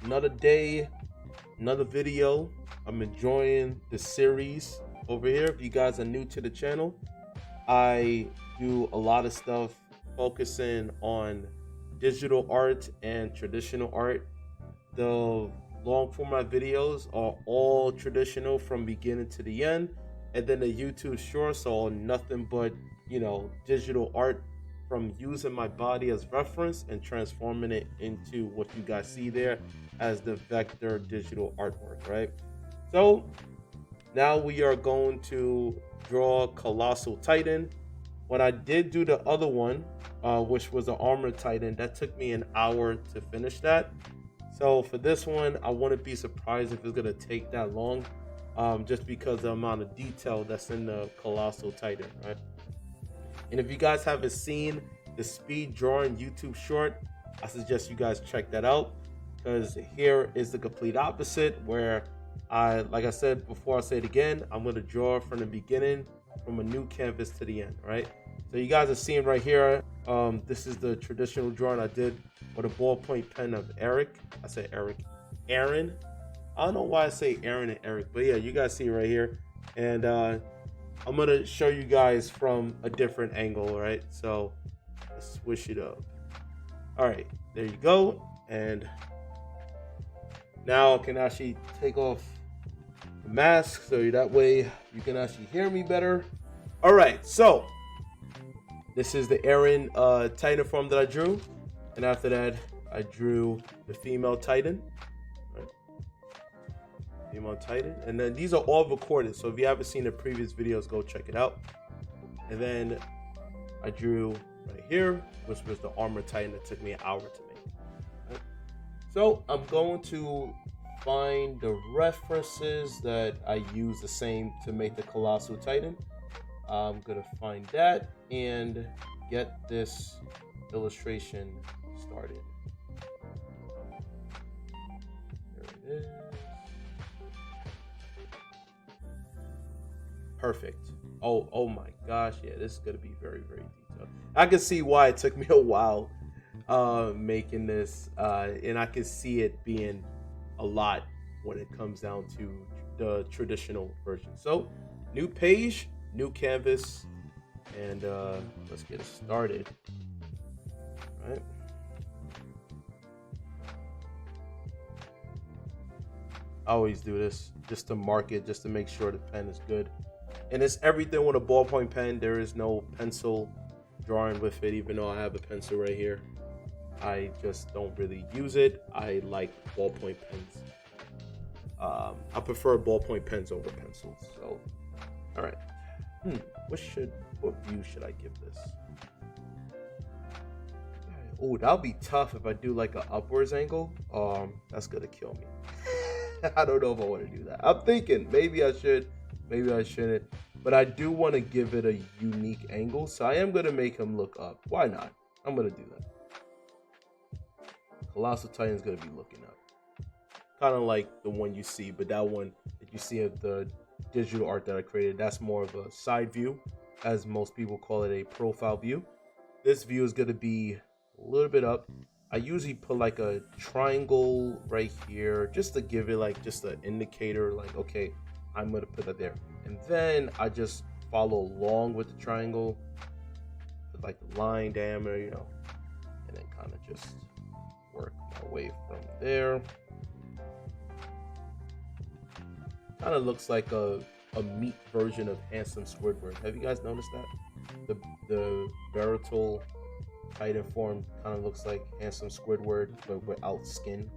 Another day, another video. I'm enjoying the series over here. If you guys are new to the channel, I do a lot of stuff focusing on digital art and traditional art. The long format videos are all traditional from beginning to the end, and then the YouTube shorts are nothing but digital art, from using my body as reference and transforming it into what you guys see there as the vector digital artwork, right? So now we are going to draw Colossal Titan. When I did do the other one, which was the Armor Titan, that took me an hour to finish that. So for this one, I wouldn't be surprised if it's gonna take that long, just because of the amount of detail that's in the Colossal Titan, right? And if you guys haven't seen the speed drawing YouTube short, I suggest you guys check that out, because here is the complete opposite, where like I said before, I say it again, I'm gonna draw from the beginning, from a new canvas to the end, right? So you guys are seeing right here, this is the traditional drawing I did with a ballpoint pen of Eric. I said Eric, Aaron. I don't know why I say Aaron and Eric, but yeah, you guys see right here. And I'm gonna show you guys from a different angle, right? So let's switch it up. All right, there you go. And now I can actually take off the mask, so that way you can actually hear me better. All right, so this is the Aaron Titan form that I drew, and after that I drew the female Titan, right? Female Titan, and then these are all recorded, so if you haven't seen the previous videos, go check it out. And then I drew right here, which was the Armor Titan that took me an hour to make, right? So I'm going to find the references that I use the same to make the Colossal Titan. I'm gonna find that and get this illustration started. There it is. Perfect. Oh my gosh, yeah, this is gonna be very, very detailed. I can see why it took me a while making this, and I can see it being a lot when it comes down to the traditional version. So new page, new canvas, and let's get started. All right. I always do this just to mark it, just to make sure the pen is good. And it's everything with a ballpoint pen. There is no pencil drawing with it, even though I have a pencil right here. I just don't really use it. I like ballpoint pens. I prefer ballpoint pens over pencils. So, all right. What view should I give this? Oh, that'll be tough if I do like an upwards angle. That's gonna kill me. I don't know if I want to do that. I'm thinking maybe I should, maybe I shouldn't. But I do want to give it a unique angle, so I am gonna make him look up. Why not? I'm gonna do that. Colossal Titan's gonna be looking up, kind of like the one you see, but that one that you see of the digital art that I created, that's more of a side view, as most people call it, a profile view. This view is gonna be a little bit up. I usually put like a triangle right here, just to give it like just an indicator, like, okay, I'm gonna put that there. And then I just follow along with the triangle, with like the line diameter, and then kind of just work my way from there. Kind of looks like a meat version of Handsome Squidward. Have you guys noticed that? The Veritable Titan form kind of looks like Handsome Squidward, but without skin.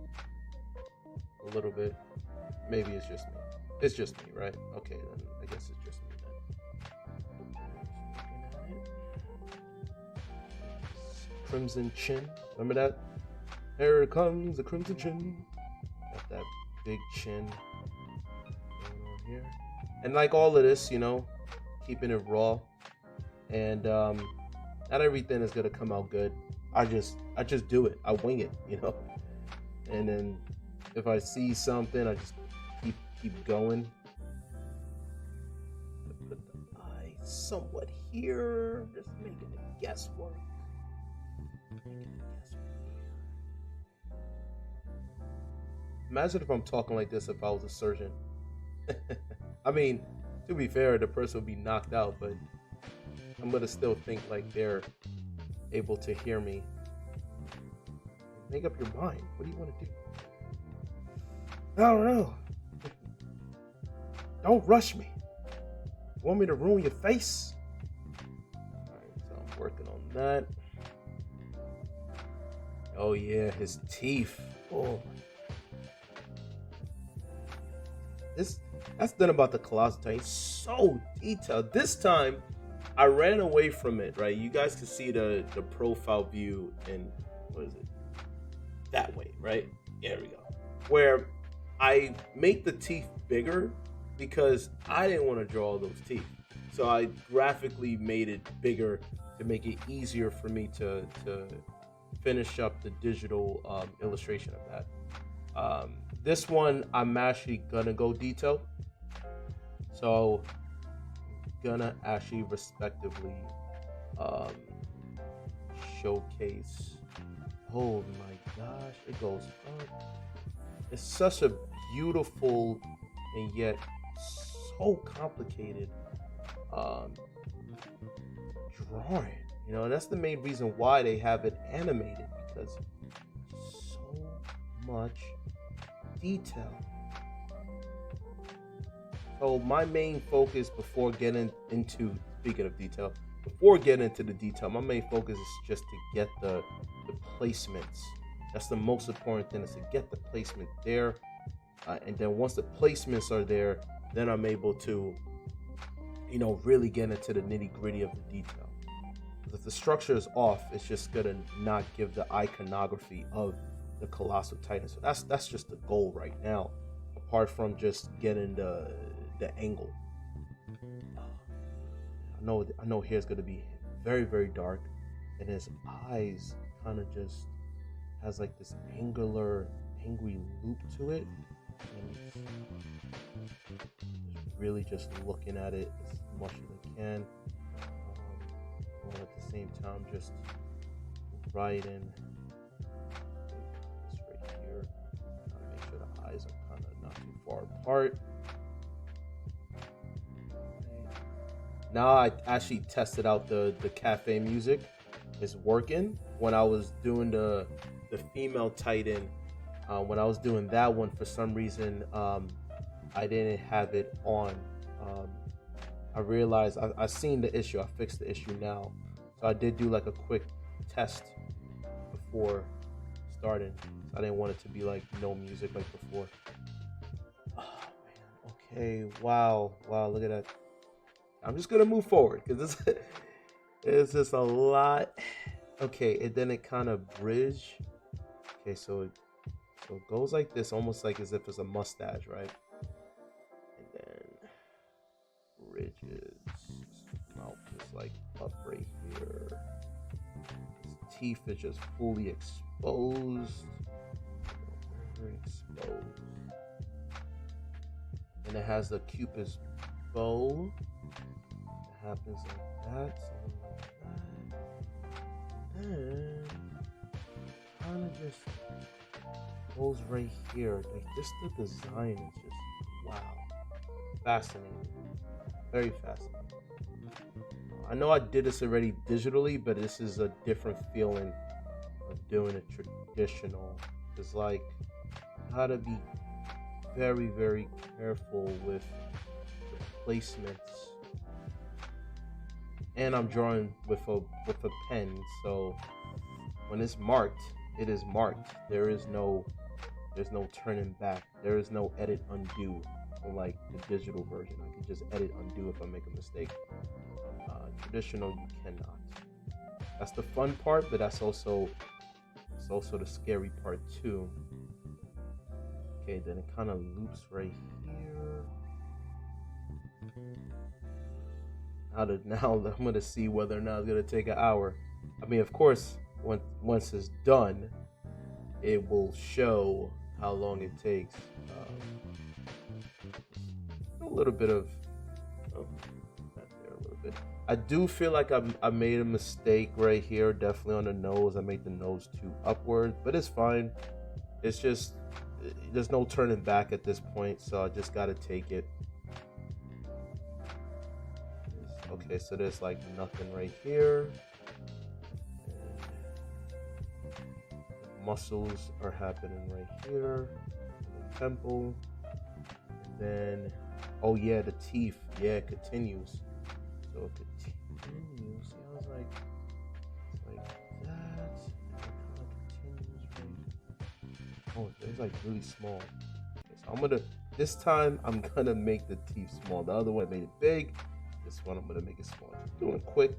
A little bit. Maybe it's just me. It's just me, right? Okay, then I guess it's just me then. Crimson chin. Remember that? Here comes the crimson chin. Got that big chin going on here. And like all of this, keeping it raw. And not everything is gonna come out good. I just do it. I wing it, And then if I see something, I just keep going. Put the eye somewhat here, just making it guesswork. Imagine if I'm talking like this if I was a surgeon. I mean, to be fair, the person would be knocked out, but I'm gonna still think like they're able to hear me. Make up your mind. What do you want to do? I don't know. Don't rush me. You want me to ruin your face? Alright, so I'm working on that. Oh yeah, his teeth. Oh. That's done about the Colossal Titan. So detailed. This time, I ran away from it, right? You guys can see the profile view in, what is it? That way, right? Yeah, there we go. Where I make the teeth bigger because I didn't want to draw all those teeth. So I graphically made it bigger to make it easier for me to finish up the digital illustration of that. This one, I'm actually gonna go detail. So gonna actually respectively showcase. Oh my gosh, it goes up. It's such a beautiful and yet so complicated drawing. You know, that's the main reason why they have it animated, because so much detail. So my main focus before getting into, speaking of detail, before getting into the detail, my main focus is just to get the placements. That's the most important thing, is to get the placement there. And then once the placements are there, then I'm able to, you know, really get into the nitty gritty of the detail. Because if the structure is off, it's just gonna not give the iconography of the Colossal Titan. So that's just the goal right now, apart from just getting the angle. I know hair's gonna be very, very dark, and his eyes kind of just has like this angry loop to it, and really just looking at it as much as I can, while at the same time just writing this right here. Make sure the eyes are kind of not too far apart. Now I actually tested out the cafe music. It's working. When I was doing the female Titan, when I was doing that one, for some reason I didn't have it on. I realized I seen the issue. I fixed the issue now. So I did do like a quick test before starting. I didn't want it to be like no music like before. Oh man. Okay. Wow. Look at that. I'm just gonna move forward because this is just a lot. Okay, and then it kind of bridge. Okay, so it goes like this, almost like as if it's a mustache, right? And then bridges. Mouth is like up right here. His teeth is just fully exposed. Very exposed. And it has the Cupid's bow. Happens like that, and kind of just goes right here. Like just the design is just wow, fascinating, very fascinating. I know I did this already digitally, but this is a different feeling of doing it traditional. It's like how to be very, very careful with the placements. And I'm drawing with a pen, so when it's marked, it is marked. There's no turning back. There is no edit undo, unlike the digital version. I can just edit undo if I make a mistake. Traditional, you cannot. That's the fun part, but it's also the scary part too. Okay, then it kind of loops right here. Now I'm gonna see whether or not it's gonna take an hour. I mean, of course, once it's done, it will show how long it takes. A little bit of, not there, a little bit. I do feel like I made a mistake right here, definitely on the nose. I made the nose too upward, but it's fine. It's just there's no turning back at this point, so I just gotta take it. Okay, so there's like nothing right here. Muscles are happening right here. The temple. And then, oh yeah, the teeth. Yeah, it continues. So it continues. See, I was like, it's like that. And it kind of continues right. Oh, it's like really small. Okay, so I'm gonna, this time I'm gonna make the teeth small. The other one I made it big. This one I'm gonna make it small. Just doing quick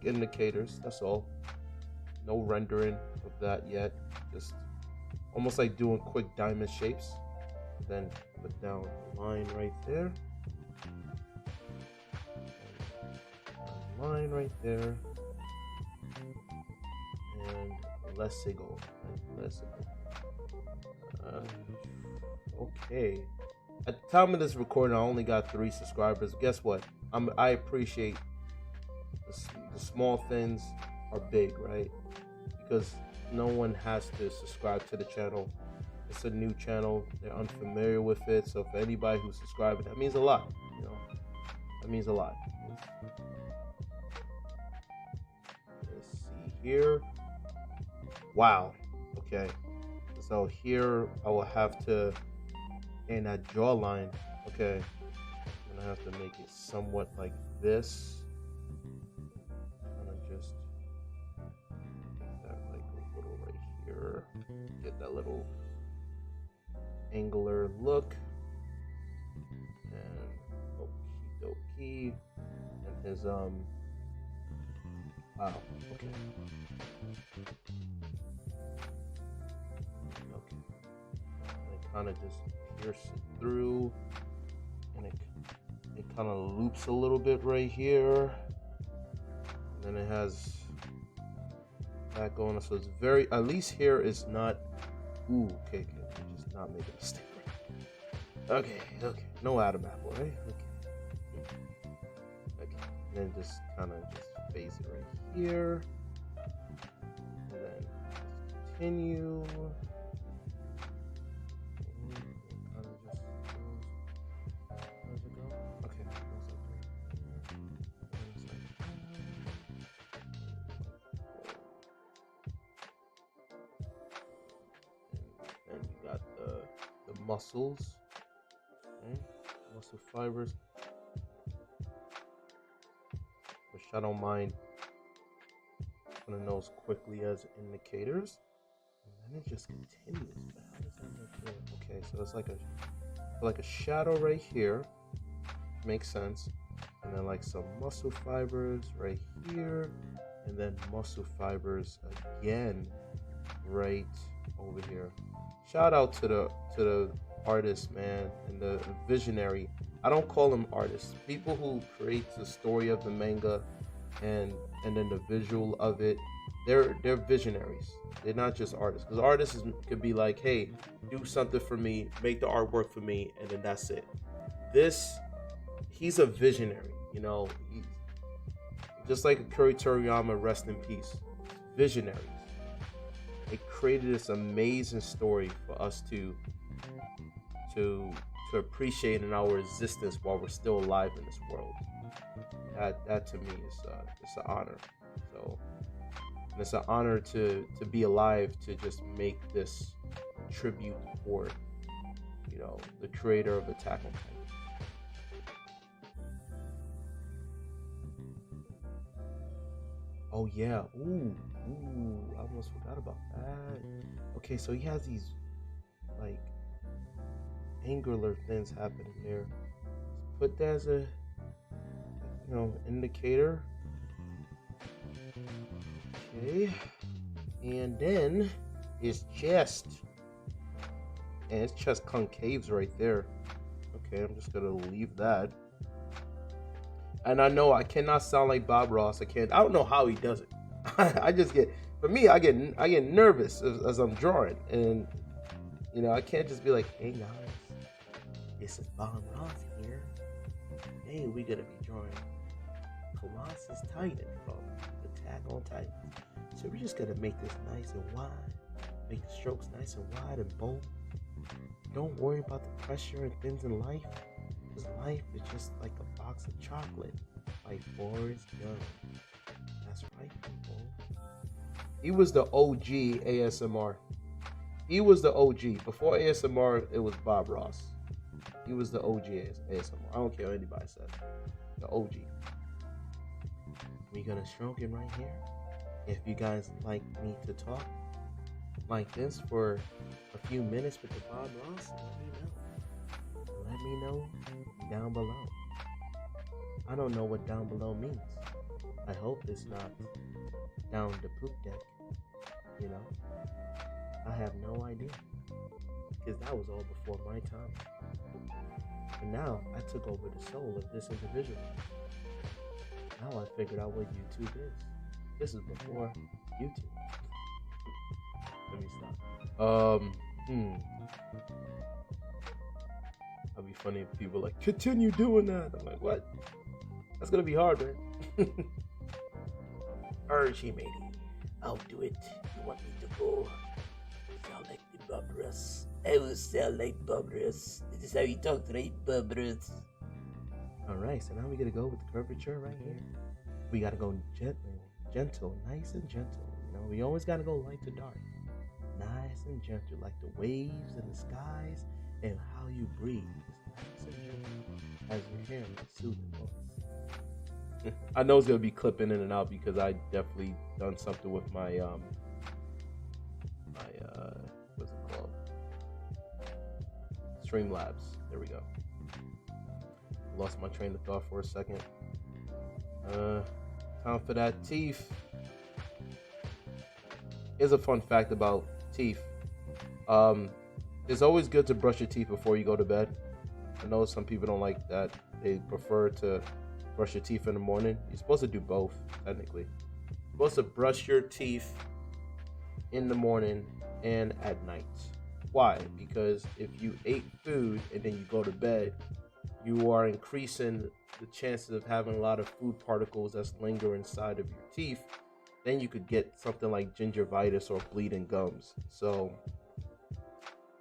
indicators. That's all. No rendering of that yet. Just almost like doing quick diamond shapes. Then put down a line right there. A line right there. And let's go. Okay. At the time of this recording, I only got 3 subscribers. Guess what? I appreciate the small things are big, right? Because no one has to subscribe to the channel. It's a new channel. They're unfamiliar with it. So for anybody who's subscribing, that means a lot. You know, that means a lot. Let's see here. Wow. Okay. So here I will have to, and that jawline. Okay. I'm gonna have to make it somewhat like this. Get that little angular look, and okie dokie, and his wow, okay, and it kind of just pierces through, and it kind of loops a little bit right here, and then it has that going on. So it's very, at least here is not, ooh, okay, just not make a mistake. Okay, no Adam apple, right? Okay, and then just kind of just face it right here, and then continue. Muscles, okay. Muscle fibers, which I don't mind putting those quickly as indicators, and then it just continues. But how does that look here? Okay, so it's like a shadow right here, makes sense, and then like some muscle fibers right here, and then muscle fibers again right over here. Shout out to the artist, man, and the visionary. I don't call them artists. People who create the story of the manga and then the visual of it, they're visionaries. They're not just artists. Because artists could be like, hey, do something for me, make the artwork for me, and then that's it. He's a visionary, you know. Just like Akira Toriyama, rest in peace. Visionaries. It created this amazing story for us to appreciate in our existence while we're still alive in this world. That to me is it's an honor. So and it's an honor to be alive, to just make this tribute for, you know, the creator of Attack on Titan. Oh yeah, ooh, I almost forgot about that. Okay, so he has these like angular things happening there. Put that as a, you know, indicator. Okay, and then his chest, and his chest concaves right there. Okay, I'm just gonna leave that. And I know I cannot sound like Bob Ross. I don't know how he does it. I just get, for me, I get nervous as I'm drawing, and you know, I can't just be like, hey guys, this is Bob Ross here. Hey, we're gonna be drawing Colossus Titan from Attack on Titan. So we're just gonna make this nice and wide, Make the strokes nice and wide and bold. Don't worry about the pressure and things in life, because life is just like a box of chocolate by Forrest Gump. That's right, people. He was the OG ASMR. He was the OG. Before ASMR, it was Bob Ross. He was the OG ASMR. I don't care what anybody says. The OG. We're gonna stroke him right here. If you guys like me to talk like this for a few minutes with the Bob Ross, let me know down below. I don't know what down below means. I hope it's not down the poop deck, you know? I have no idea, because that was all before my time. And now I took over the soul of this individual. Now I figured out what YouTube is. This is before YouTube. Let me stop. That'd be funny if people like, continue doing that. I'm like, what? That's gonna be hard, man. Archie, matey. I'll do it. You want me to go? Sound like the Bob Ross. I will sound like Bob Ross. This is how you talk, right, Bob Ross? Alright, so now we gotta go with the curvature right here. We gotta go gentle, nice and gentle. You know, we always gotta go light to dark. Nice and gentle, like the waves in the skies and how you breathe. Nice and gentle as your hair is soothing voice. I know it's gonna be clipping in and out because I definitely done something with my what's it called? Streamlabs. There we go. Lost my train of thought for a second. Time for that teeth. Here's a fun fact about teeth. It's always good to brush your teeth before you go to bed. I know some people don't like that. They prefer to brush your teeth in the morning. You're supposed to do both, technically. You're supposed to brush your teeth in the morning and at night. Why? Because if you ate food and then you go to bed, you are increasing the chances of having a lot of food particles that's linger inside of your teeth. Then you could get something like gingivitis or bleeding gums. So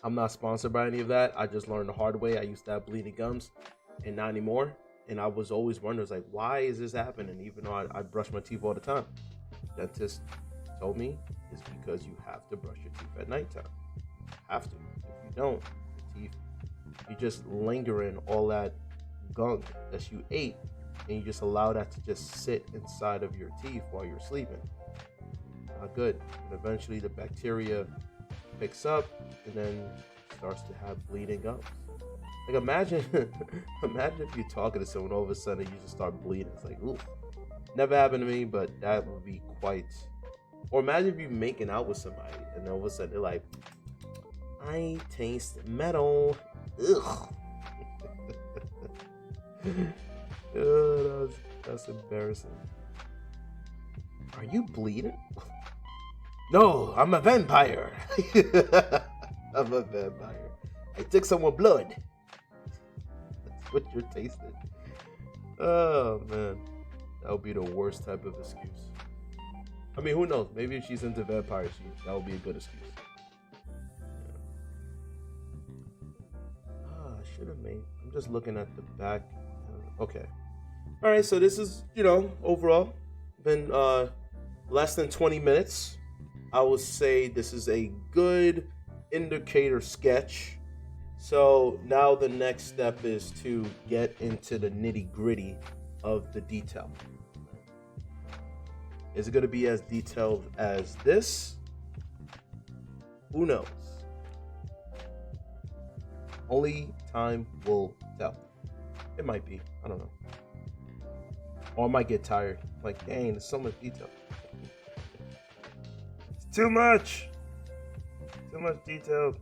I'm not sponsored by any of that. I just learned the hard way. I used to have bleeding gums and not anymore. And I was always wondering, like, why is this happening? Even though I brush my teeth all the time. Dentist told me it's because you have to brush your teeth at nighttime. You have to. If you don't, your teeth, you just lingering all that gunk that you ate, and you just allow that to just sit inside of your teeth while you're sleeping. Not good. And eventually the bacteria picks up and then starts to have bleeding gums. Like imagine if you're talking to someone, all of a sudden you just start bleeding. It's like, ooh. Never happened to me, but that would be quite. Or imagine if you're making out with somebody and then all of a sudden they're like, I taste metal. Ugh. Oh, that's embarrassing. Are you bleeding? No, I'm a vampire. I'm a vampire. I took someone's blood. That's what you're tasting. Oh man, that would be the worst type of excuse. I mean, who knows? Maybe if she's into vampires, that would be a good excuse. I should have made. I'm just looking at the back. Okay. All right. So this is, overall been less than 20 minutes. I would say this is a good indicator sketch. So now the next step is to get into the nitty gritty of the detail. Is it going to be as detailed as this? Who knows? Only time will tell. It might be. I don't know. Or I might get tired. Like, dang, there's so much detail. It's too much. Too much detail.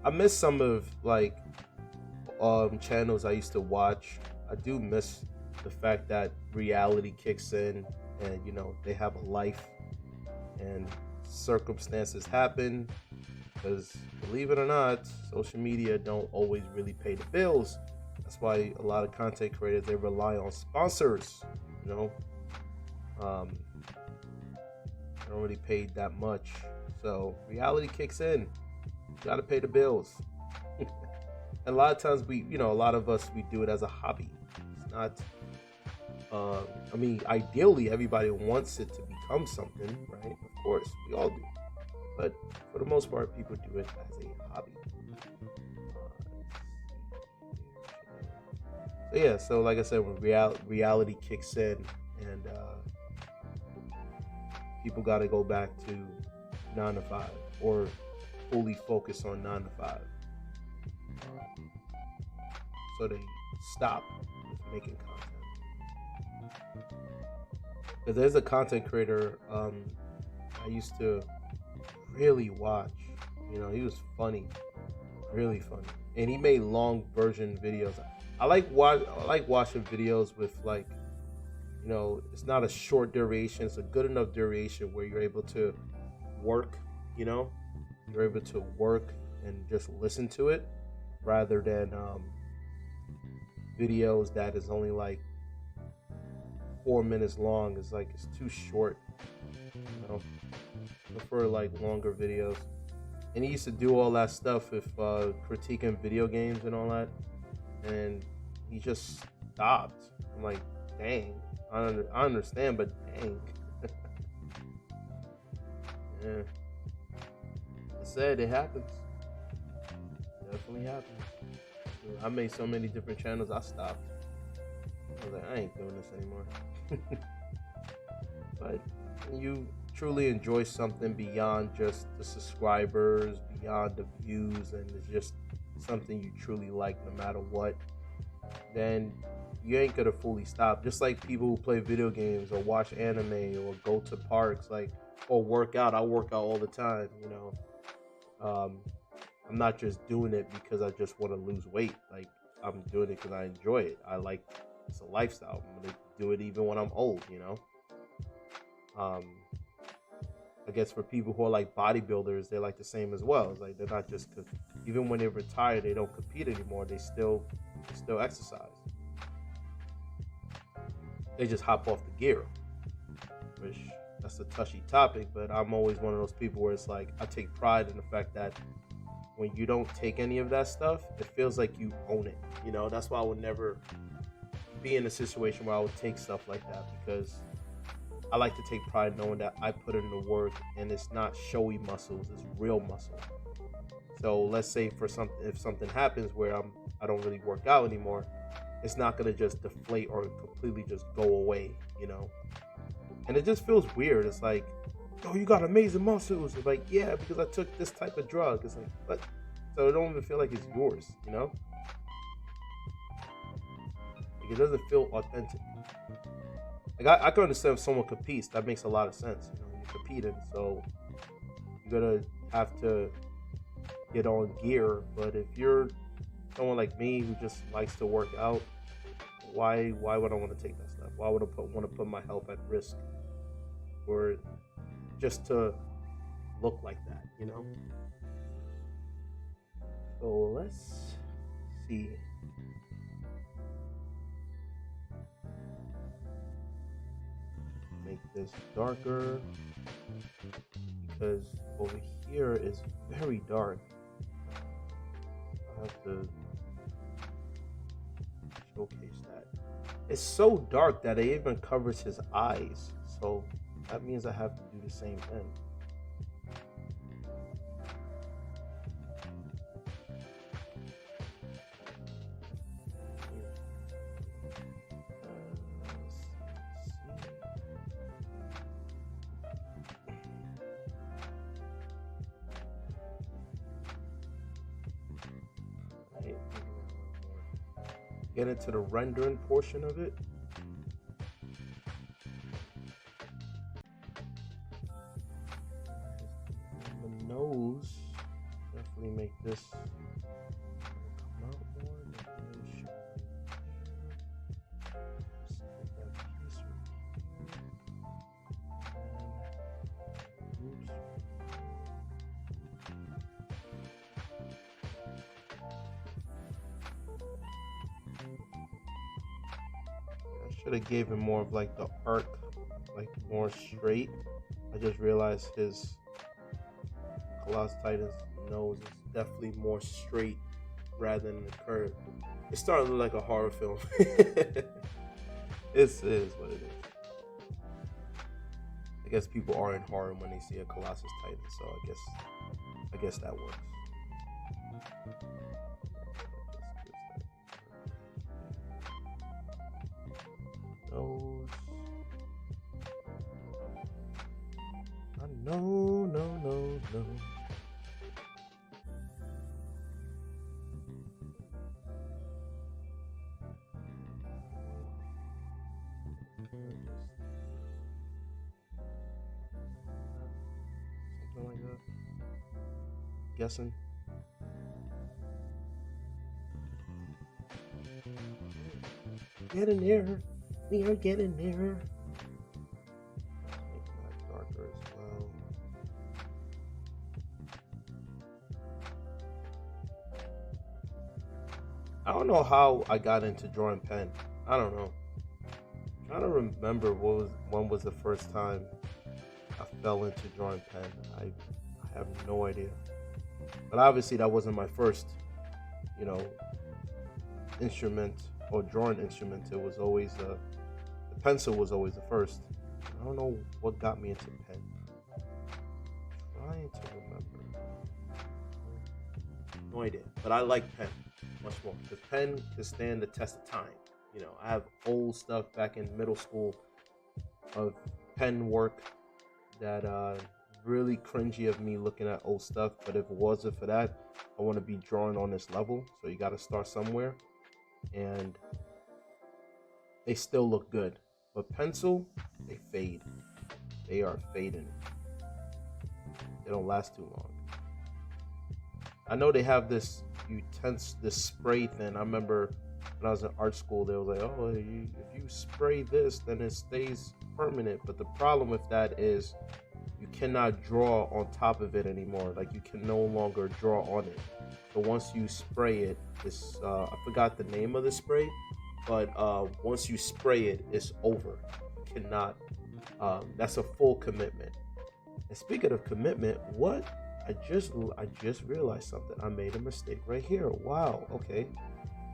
I miss some of channels I used to watch. I do miss the fact that reality kicks in and they have a life and circumstances happen, because believe it or not, social media don't always really pay the bills. That's why a lot of content creators, they rely on sponsors. don't really pay that much. So reality kicks in. You gotta pay the bills. And a lot of times a lot of us, we do it as a hobby. It's not, I mean, ideally, everybody wants it to become something, right? Of course, we all do. But for the most part, people do it as a hobby. So yeah, so like I said, when reality kicks in, and people got to go back to 9 to 5 or fully focus on 9 to 5. So they stop with making content. Because there's a content creator I used to really watch. He was funny, really funny, and he made long version videos. I like watching videos with, like, it's not a short duration. It's a good enough duration where you're able to work. You're able to work and just listen to it, rather than videos that is only like 4 minutes long. It's too short. I prefer like longer videos. And he used to do all that stuff with critiquing video games and all that, and he just stopped. I'm like, dang. I understand, but dang. Yeah. I said it happens. Definitely happens. I made so many different channels, I stopped. I was like, I ain't doing this anymore. But you truly enjoy something beyond just the subscribers, beyond the views, and it's just something you truly like no matter what, then you ain't gonna fully stop. Just like people who play video games or watch anime or go to parks, or work out. I work out all the time, I'm not just doing it because I just want to lose weight. Like, I'm doing it because I enjoy it. It's a lifestyle. I'm gonna do it even when I'm old, I guess for people who are like bodybuilders, they're like the same as well. It's like they're not just, even when they retire, they don't compete anymore. They still exercise. They just hop off the gear, which that's a touchy topic. But I'm always one of those people where it's like, I take pride in the fact that when you don't take any of that stuff, it feels like you own it. That's why I would never be in a situation where I would take stuff like that, because I like to take pride knowing that I put in the work, and it's not showy muscles, it's real muscle. So let's say if something happens where I don't really work out anymore, it's not gonna just deflate or completely just go away, And it just feels weird. It's like, oh, you got amazing muscles. It's like, yeah, because I took this type of drug. It's like, what? So it don't even feel like it's yours, Like, it doesn't feel authentic. Like, I can understand if someone competes. That makes a lot of sense. You're competing, so you're gonna have to get on gear. But if you're someone like me who just likes to work out, why would I want to take that stuff? Why would I want to put my health at risk for just to look like that, So let's see. Make this darker, because over here is very dark. I have to showcase that. It's so dark that it even covers his eyes. So that means I have to do the same thing. Get into the rendering portion of it. The nose, definitely make this come out more. Should have gave him more of like the arc, like more straight. I just realized his Colossal Titan's nose is definitely more straight rather than the curve. It's starting to look like a horror film. It is what it is. I guess people are in horror when they see a Colossus Titan, so I guess that works. Nose. No. Something like that. Guessing. Getting nearer. We are getting nearer. Make that darker as well. I don't know how I got into drawing pen. I don't know. I'm trying to remember when was the first time I fell into drawing pen. I have no idea. But obviously that wasn't my first, instrument or drawing instrument. It was always the pencil was always the first. I don't know what got me into pen. I'm trying to remember. No idea. But I like pen much more because pen can stand the test of time. I have old stuff back in middle school of pen work that really cringy of me looking at old stuff. But if it wasn't for that, I want to be drawing on this level. So you got to start somewhere. And they still look good. But pencil, they fade. They are fading. They don't last too long. I know they have this spray thing. I remember when I was in art school, they was like, oh, if you spray this, then it stays permanent. But the problem with that is you cannot draw on top of it anymore. Like, you can no longer draw on it. So once you spray it, it's I forgot the name of the spray, but once you spray it, it's over. You cannot. That's a full commitment. And speaking of commitment, what? I just realized something. I made a mistake right here. Wow. Okay,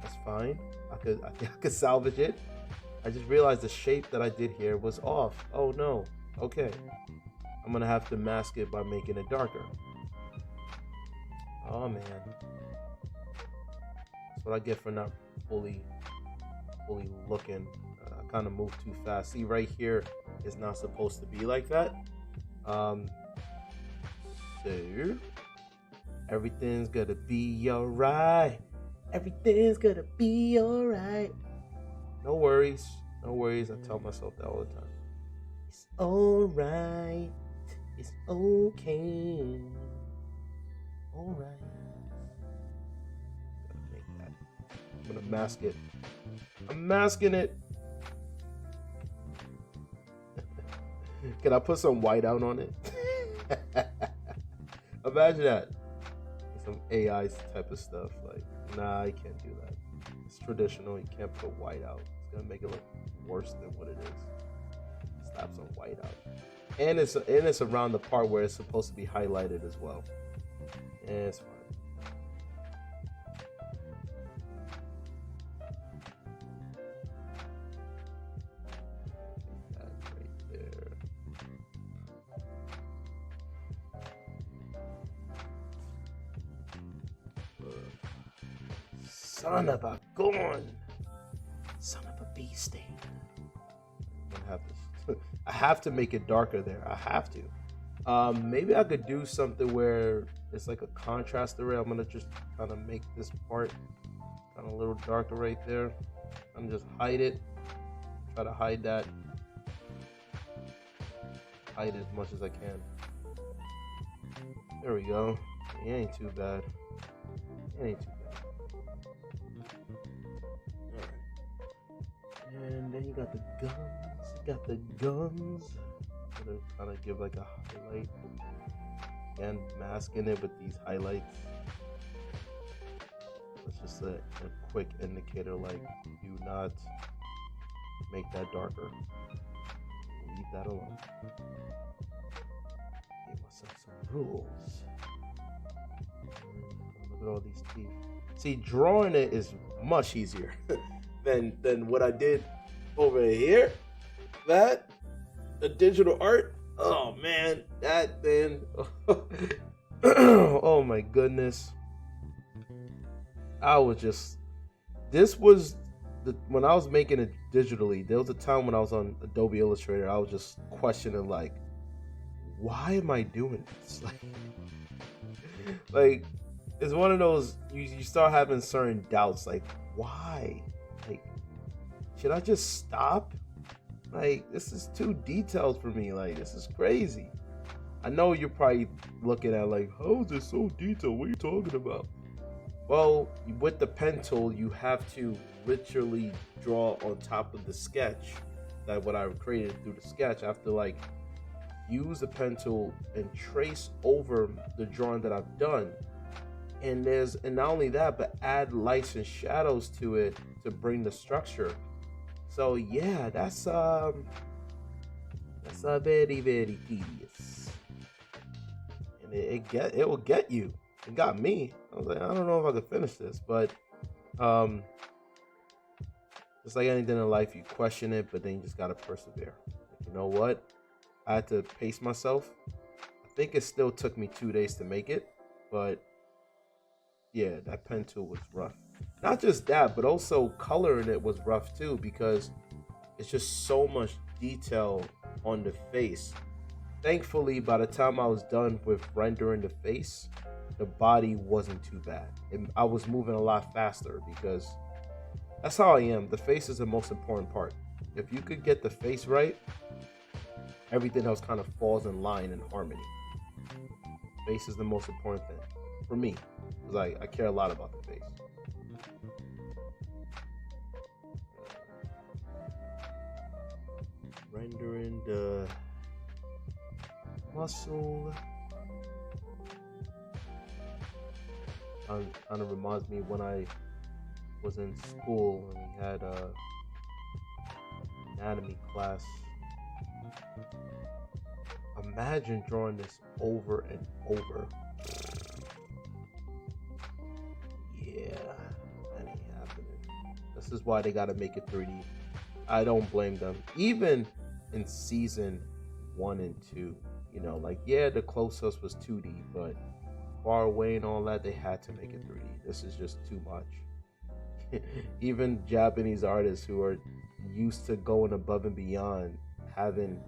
that's fine. I could salvage it. I just realized the shape that I did here was off. Oh no. Okay. I'm gonna have to mask it by making it darker. Oh man. That's what I get for not fully looking. I kind of moved too fast. See, right here is not supposed to be like that. So everything's gonna be alright. Everything's gonna be alright. No worries. No worries. I tell myself that all the time. It's alright. It's okay. Alright. Gotta make that. I'm gonna mask it. I'm masking it. Can I put some white out on it? Imagine that. Some AI type of stuff. Like, nah, I can't do that. It's traditional. You can't put white out. It's gonna make it look worse than what it is. Slap some white out. And it's around the part where it's supposed to be highlighted as well. Yeah, it's fine. That right there. Son of a gun! Son of a bee sting. I have to make it darker there. I have to. Maybe I could do something where it's like a contrast array. I'm gonna just kind of make this part kind of a little darker right there. I'm just hide it. Try to hide that. Hide it as much as I can. There we go. It ain't too bad. It ain't too bad. Alright. And then you got the guns. Got the guns. Gonna kind of give like a highlight and masking it with these highlights. It's just a quick indicator, like, do not make that darker. Leave that alone. Give myself some rules. Look at all these teeth. See, drawing it is much easier than what I did over here. That the digital art. Oh man, that then. Oh my goodness. I was just. This was when I was making it digitally. There was a time when I was on Adobe Illustrator. I was just questioning like, why am I doing this? Like it's one of those you start having certain doubts. Like why? Like should I just stop? Like this is too detailed for me. Like this is crazy. I know you're probably looking at like, how is this so detailed? What are you talking about? Well, with the pen tool, you have to literally draw on top of the sketch. That what I created through the sketch. I have to like use the pen tool and trace over the drawing that I've done. And not only that, but add lights and shadows to it to bring the structure. So yeah, that's very, very tedious. And it will get you. It got me. I was like, I don't know if I could finish this, but just like anything in life, you question it, but then you just gotta persevere. You know what? I had to pace myself. I think it still took me 2 days to make it, but yeah, that pen tool was rough. Not just that, but also coloring it was rough too, because it's just so much detail on the face. Thankfully, by the time I was done with rendering the face, the body wasn't too bad. I was moving a lot faster because that's how I am. The face is the most important part. If you could get the face right, everything else kind of falls in line and harmony. Face is the most important thing for me, because I care a lot about the face. Rendering the muscle. Kind of reminds me when I was in school and we had a anatomy class. Imagine drawing this over and over. Yeah, that ain't happening. This is why they gotta make it 3D. I don't blame them. Even in season 1 and 2, you know, like yeah, the close-ups was 2D, but far away and all that, they had to make it 3D. This is just too much. Even Japanese artists who are used to going above and beyond, having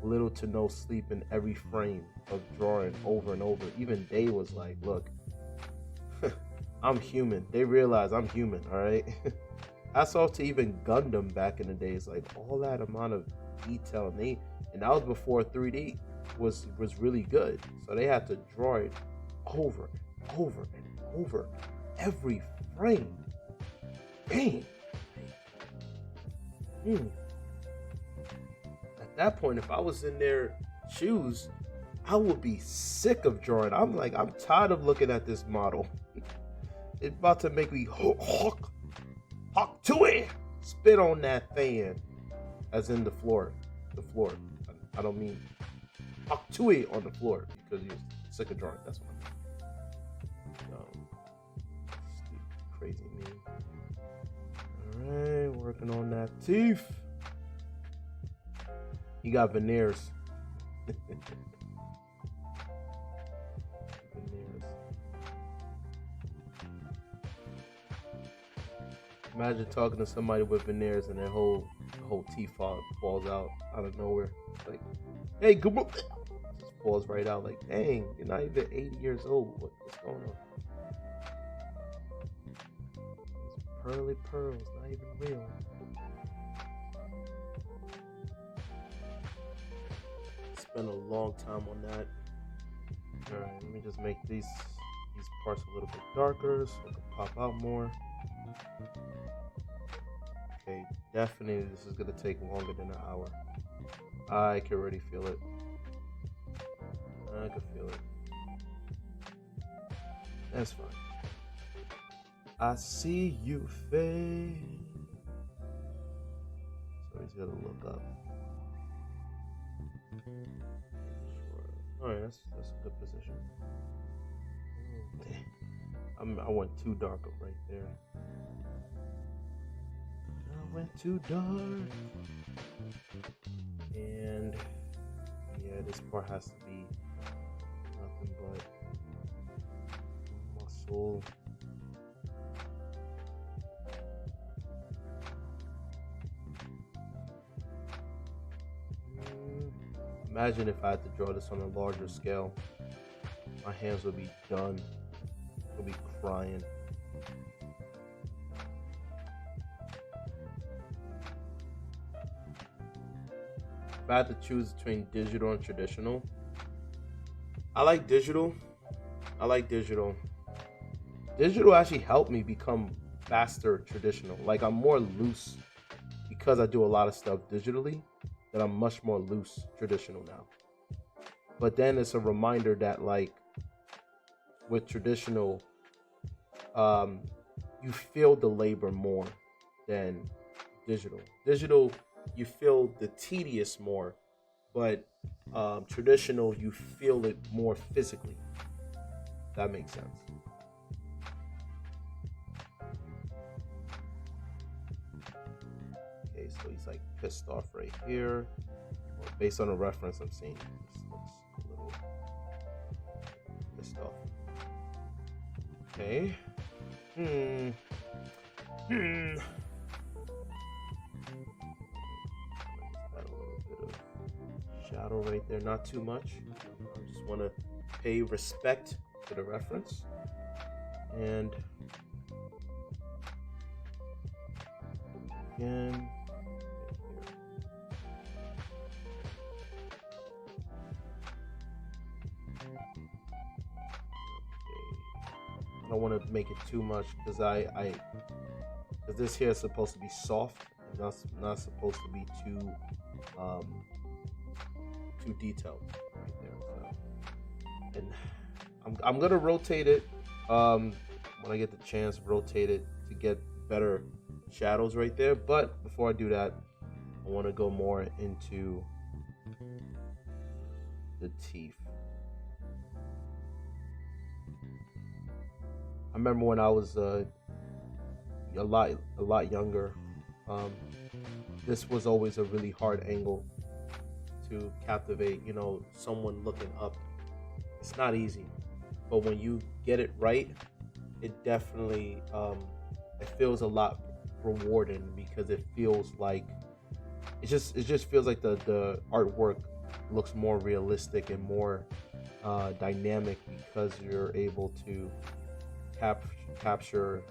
little to no sleep in every frame of drawing over and over, even they was like, look, I'm human. They realize I'm human, all right? That's all to even Gundam back in the days, like all that amount of detail, and that was before 3D was really good. So they had to draw it over and over and over every frame. Dang. At that point, if I was in their shoes, I would be sick of drawing. I'm like, I'm tired of looking at this model. It's about to make me hawk to it. Spit on that fan, as in the floor. The floor. I don't mean hawk to it on the floor because you're sick of drawing. That's what I mean. Crazy me. Alright, working on that teeth. He got veneers. Veneers. Imagine talking to somebody with veneers and their whole teeth falls out of nowhere. Like, hey, good morning. Just falls right out. Like, dang, you're not even 80 years old. What's going on? Pearly pearls, not even real. Spent a long time on that. Alright, let me just make these parts a little bit darker so it can pop out more. Okay, definitely this is gonna take longer than an hour. I can already feel it. I can feel it. That's fine. I see you fade. So he's gonna look up. Sure. All right, that's a good position. I went too dark up right there. I went too dark. And yeah, this part has to be nothing but muscle. Imagine if I had to draw this on a larger scale. My hands would be done. I'd be crying. If I had to choose between digital and traditional, I like digital. Digital actually helped me become faster traditional. Like, I'm more loose because I do a lot of stuff digitally, that I'm much more loose traditional now. But then it's a reminder that, like, with traditional, you feel the labor more than digital. Digital, you feel the tedious more, but traditional, you feel it more physically. That makes sense. Okay, so he's like pissed off right here. Well, based on the reference I'm seeing, this looks a little pissed off. Okay. Shadow right there, not too much. I just want to pay respect to the reference. And again, I don't want to make it too much because because this here is supposed to be soft, and not supposed to be too detailed right there. So, and I'm gonna rotate it when I get the chance. Rotate it to get better shadows right there. But before I do that, I want to go more into the teeth. I remember when I was a lot younger, this was always a really hard angle to captivate, someone looking up. It's not easy, but when you get it right, it definitely it feels a lot rewarding, because it feels like it just feels like the artwork looks more realistic and more dynamic, because you're able to capture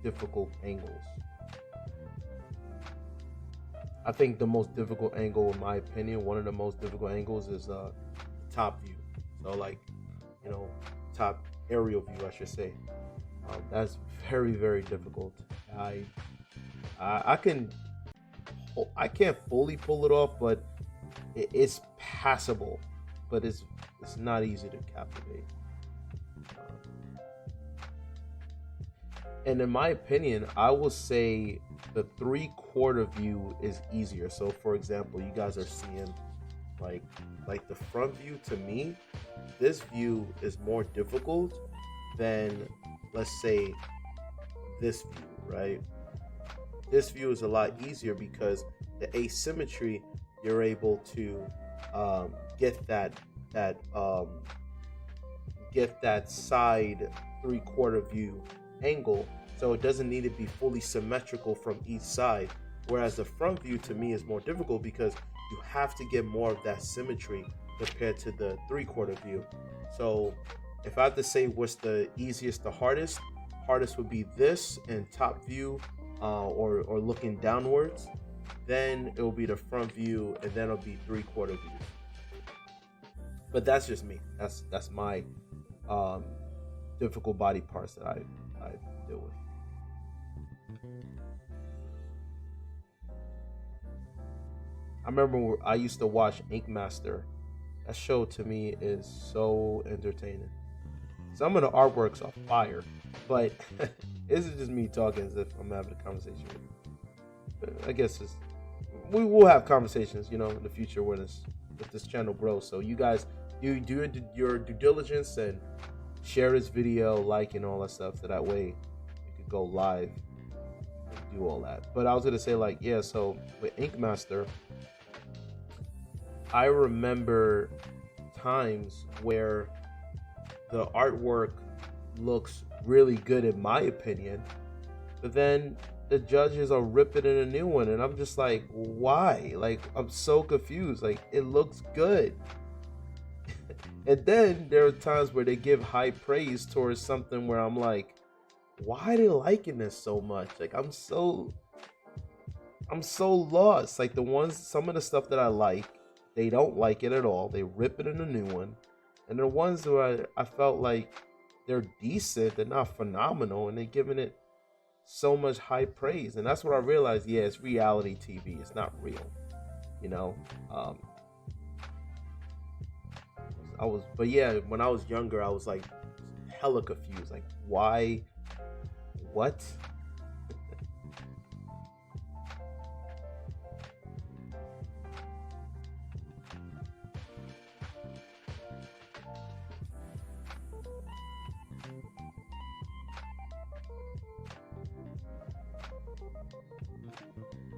difficult angles. I think the most difficult angle, in my opinion, one of the most difficult angles is top view. So, like, top aerial view, I should say. That's very, very difficult. I can't fully pull it off, but it's passable. But it's not easy to captivate. And in my opinion, I will say the 3/4 view is easier. So, for example, you guys are seeing like the front view. To me, this view is more difficult than, let's say, this view, right? This view is a lot easier because the asymmetry, you're able to get that side 3/4 view angle, so it doesn't need to be fully symmetrical from each side. Whereas the front view, to me, is more difficult because you have to get more of that symmetry compared to the 3/4 view. So if I have to say what's the easiest, the hardest would be this in top view, or looking downwards. Then it will be the front view, and then it'll be 3/4 view. But that's just me. That's my difficult body parts that I deal with. I remember I used to watch Ink Master. That show, to me, is so entertaining. Some of the artworks are fire, but this is just me talking as if I'm having a conversation with you. I guess we will have conversations, in the future when this channel grows. So you guys you do your due diligence and share this video, like, and all that stuff, so that way you could go live and do all that. But I was gonna say, like, yeah, so with Ink Master, I remember times where the artwork looks really good in my opinion, but then the judges are ripping in a new one, and I'm just like, why? Like, I'm so confused. Like, it looks good. And then there are times where they give high praise towards something where I'm like, why are they liking this so much? Like, I'm so lost. Like, some of the stuff that I like, they don't like it at all. They rip it in a new one. And the ones where I felt like they're decent, they're not phenomenal, and they're giving it so much high praise. And that's what I realized. Yeah, it's reality TV. It's not real, you know. But yeah, when I was younger, I was like hella confused. Like, why? What?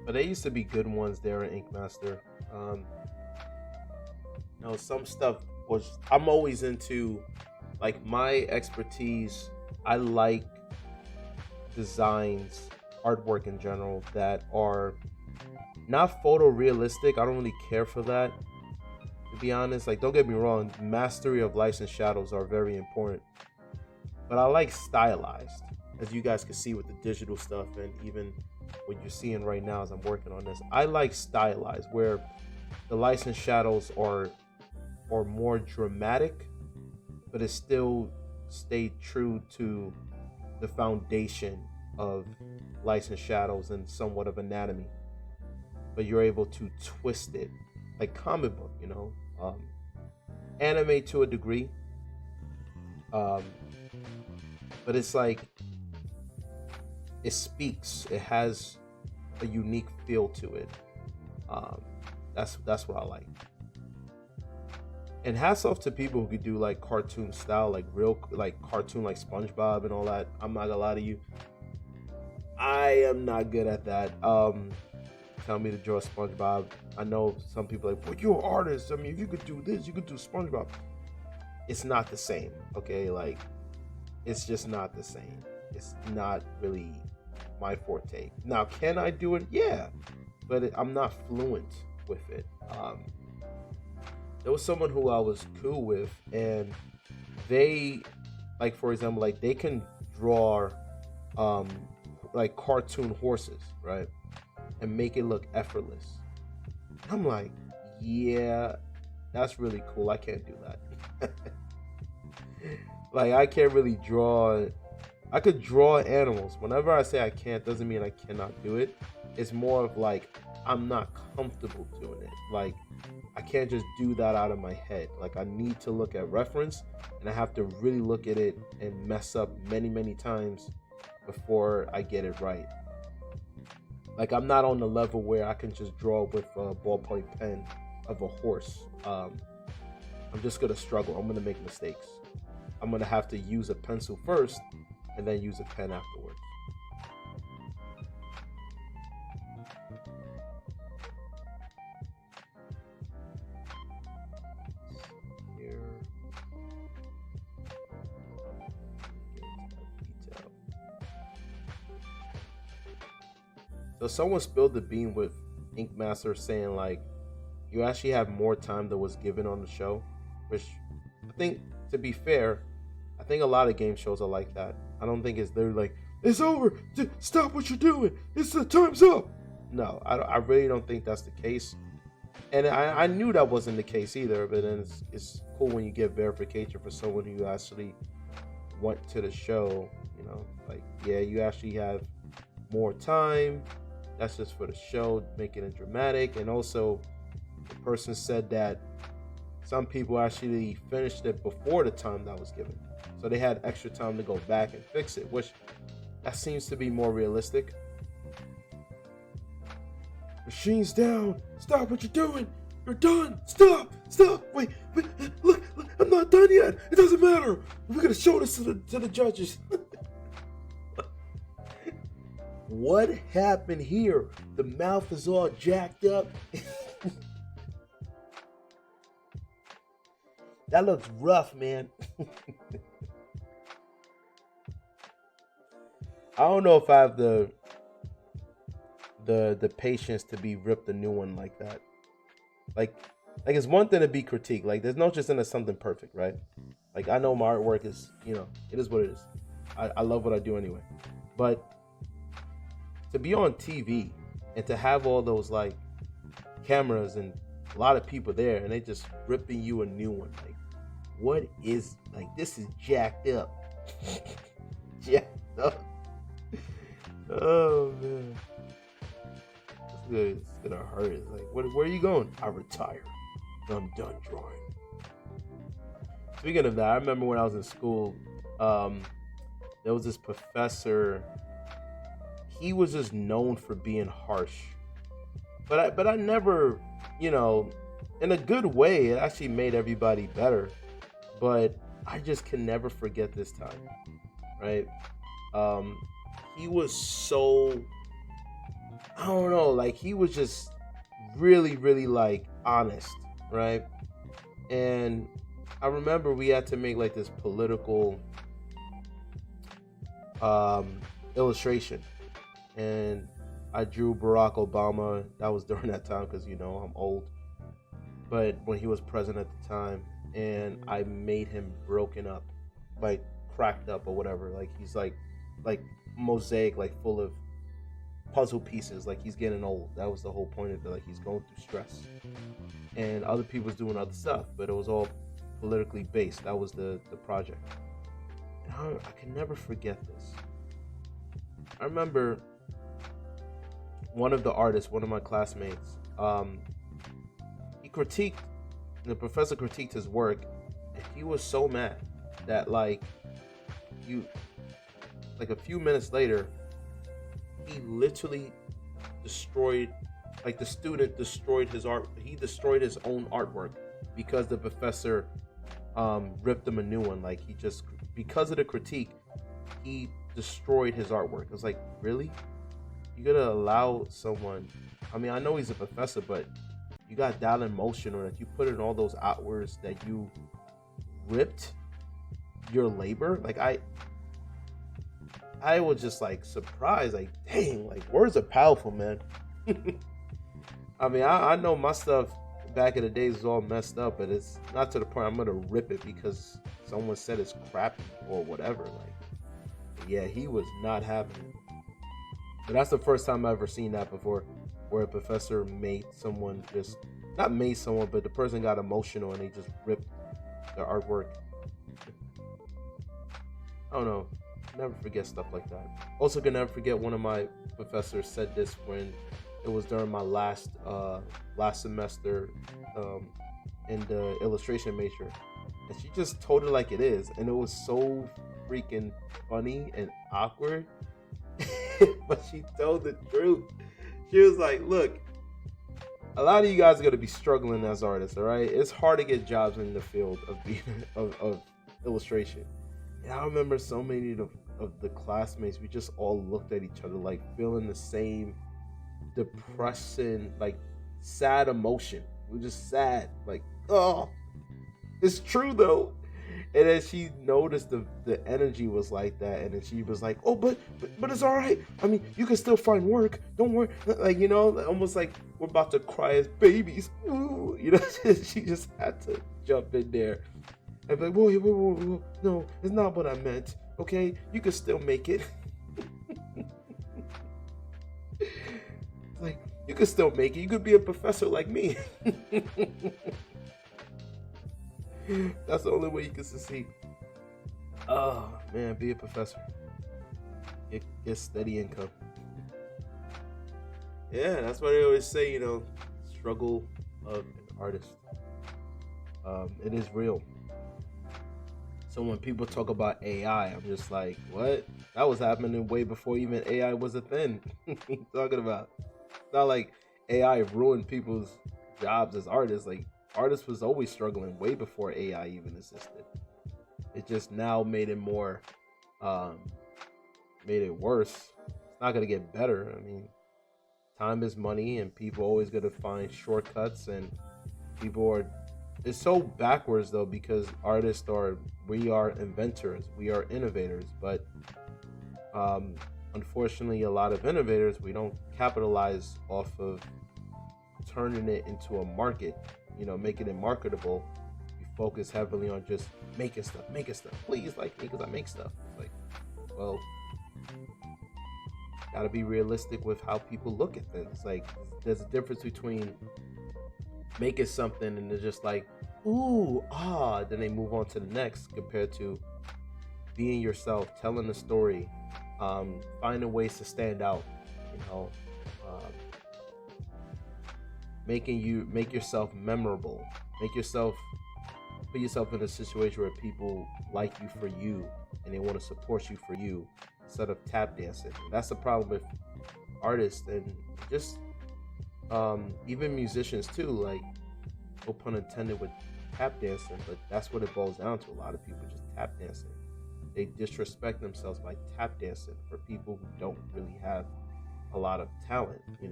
But there used to be good ones there in Ink Master. Some stuff was, I'm always into, like, my expertise. I like designs, artwork in general, that are not photorealistic. I don't really care for that, to be honest. Like, don't get me wrong, mastery of lights and shadows are very important, but I like stylized, as you guys can see with the digital stuff, and even what you're seeing right now as I'm working on this. I like stylized, where the lights and shadows are more dramatic, but it still stayed true to the foundation of lights and shadows and somewhat of anatomy, but you're able to twist it like comic book, anime to a degree, but it's like, it speaks, it has a unique feel to it. That's what I like. And hats off to people who could do like cartoon style, like real, like cartoon, like SpongeBob and all that. I'm not gonna lie to you, I am not good at that. Tell me to draw SpongeBob. I know some people are like, well, you're an artist. I mean, if you could do this, you could do SpongeBob. It's not the same, okay? Like, it's just not the same. It's not really my forte. Now, can I do it? Yeah, but I'm not fluent with it. There was someone who I was cool with, and they, like, for example, like, they can draw like cartoon horses, right, and make it look effortless. I'm like, yeah, that's really cool. I can't do that. Like, I can't really draw. I could draw animals. Whenever I say I can't, doesn't mean I cannot do it. It's more of like, I'm not comfortable doing it. Like, I can't just do that out of my head. Like, I need to look at reference, and I have to really look at it and mess up many, many times before I get it right. Like, I'm not on the level where I can just draw with a ballpoint pen of a horse. I'm just gonna struggle. I'm gonna make mistakes. I'm gonna have to use a pencil first and then use a pen afterwards. Here. So someone spilled the bean with Ink Master, saying like, you actually have more time than was given on the show, which I think, to be fair, I think a lot of game shows are like that. I don't think they're like, it's over, stop what you're doing, it's the time's up. No, I really don't think that's the case. And I knew that wasn't the case either, but then it's cool when you get verification for someone who actually went to the show, like, yeah, you actually have more time. That's just for the show, making it dramatic. And also, the person said that some people actually finished it before the time that was given, so they had extra time to go back and fix it, which that seems to be more realistic. Machine's down. Stop what you're doing. You're done. Stop. Wait. Look. I'm not done yet. It doesn't matter. We're gonna show this to the judges. What happened here? The mouth is all jacked up. That looks rough, man. I don't know if I have the patience to be ripped a new one like that. Like it's one thing to be critiqued. Like there's no just in something perfect, right? Like I know my artwork is, it is what it is. I love what I do anyway. But to be on TV and to have all those like cameras and a lot of people there and they just ripping you a new one, like what is, like, this is jacked up. Jacked up. Oh man, it's gonna hurt. It's like, where are you going? I retired. I'm done drawing. Speaking of that, I remember when I was in school, there was this professor. He was just known for being harsh, but I never, in a good way. It actually made everybody better, but I just can never forget this time, right? He was so, I don't know, like he was just really, really like honest, right? And I remember we had to make like this political illustration, and I drew Barack Obama. That was during that time because I'm old, but when he was president at the time, and I made him broken up, like cracked up or whatever. Like he's like mosaic, like full of puzzle pieces, like he's getting old. That was the whole point of it, like he's going through stress. And other people was doing other stuff, but it was all politically based. That was the project. And I can never forget this. I remember one of the artists, one of my classmates, the professor critiqued his work, and he was so mad that like a few minutes later, he literally destroyed, like the student destroyed his art. He destroyed his own artwork because the professor ripped him a new one. Like he just, because of the critique, he destroyed his artwork. I was like, really? You gotta allow someone, I mean, I know he's a professor, but you got that emotion, or that you put in all those hours that you ripped your labor. Like I was just like surprised, like, dang, like words are powerful, man. I mean, I know my stuff back in the days was all messed up, but it's not to the point I'm gonna rip it because someone said it's crappy or whatever. Like, yeah, he was not having it. But that's the first time I've ever seen that before, where a professor made someone just, not made someone, but the person got emotional and they just ripped their artwork. I don't know. Never forget stuff like that. Also can never forget, one of my professors said this when it was during my last semester in the illustration major, and she just told it like it is, and it was so freaking funny and awkward. But she told the truth. She was like, look, a lot of you guys are going to be struggling as artists, all right? It's hard to get jobs in the field of being of illustration. And I remember so many of the classmates, we just all looked at each other like feeling the same depressing, like sad emotion. We were just sad, like, oh, it's true though. And then she noticed the energy was like that, and then she was like, oh, but it's all right. I mean, you can still find work. Don't worry. Like, almost like we're about to cry as babies. Ooh, she just had to jump in there and be like, whoa, no, it's not what I meant. Okay, you can still make it. Like, you can still make it. You could be a professor like me. That's the only way you can succeed. Oh man, be a professor. Get steady income. Yeah, that's why they always say, struggle of an artist. It is real. So when people talk about AI, I'm just like, what? That was happening way before even AI was a thing. What are you talking about? It's not like AI ruined people's jobs as artists. Like, artists was always struggling way before AI even existed. It just now made it more, um, made it worse. It's not gonna get better. I mean, time is money, and people always gonna find shortcuts, and people are. It's so backwards though, because artists are, we are inventors, we are innovators, but um, unfortunately, a lot of innovators, we don't capitalize off of turning it into a market, making it marketable. We focus heavily on just making stuff, making stuff. Please like me because I make stuff. It's like, well, gotta be realistic with how people look at things. Like, there's a difference between making something and they're just like, ooh, then they move on to the next, compared to being yourself, telling the story, finding ways to stand out, um, make yourself memorable, put yourself in a situation where people like you for you and they want to support you for you, instead of tap dancing. That's the problem with artists, and just even musicians too, like, no pun intended with tap dancing, but that's what it boils down to. A lot of people just tap dancing. They disrespect themselves by tap dancing for people who don't really have a lot of talent, and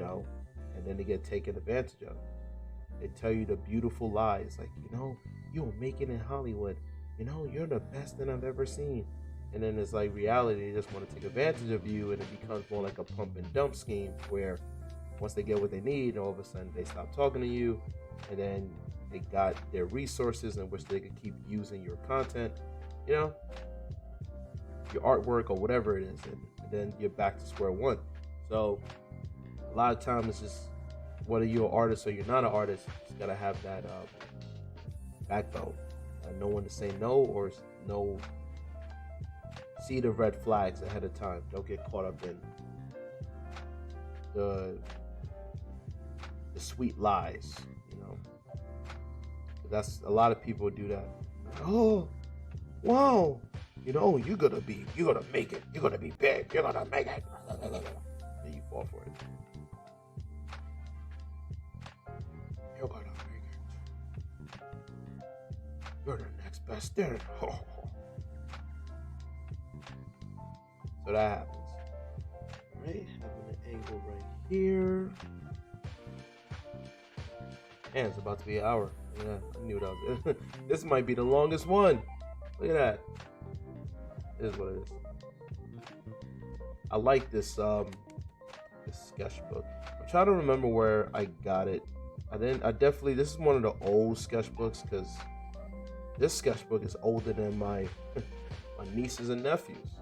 then they get taken advantage of. They tell you the beautiful lies, like, you'll make it in Hollywood, you're the best that I've ever seen. And then it's like reality, they just want to take advantage of you, and it becomes more like a pump and dump scheme, where once they get what they need, all of a sudden they stop talking to you, and then they got their resources in which they could keep using your content, your artwork or whatever it is, and then you're back to square one. So a lot of times it's just, whether you're an artist or you're not an artist, you just gotta have that backbone, know when to say no, or see the red flags ahead of time. Don't get caught up in the sweet lies, That's, a lot of people do that. Oh, wow, you're gonna make it, you're gonna be big, you're gonna make it, and you fall for it. You're gonna make it. You're the next best thing. So that happens. Alright, having an angle right here. And it's about to be an hour. Yeah, I knew that was this might be the longest one. Look at that. It is what it is. I like this this sketchbook. I'm trying to remember where I got it. This is one of the old sketchbooks, because this sketchbook is older than my nieces and nephews.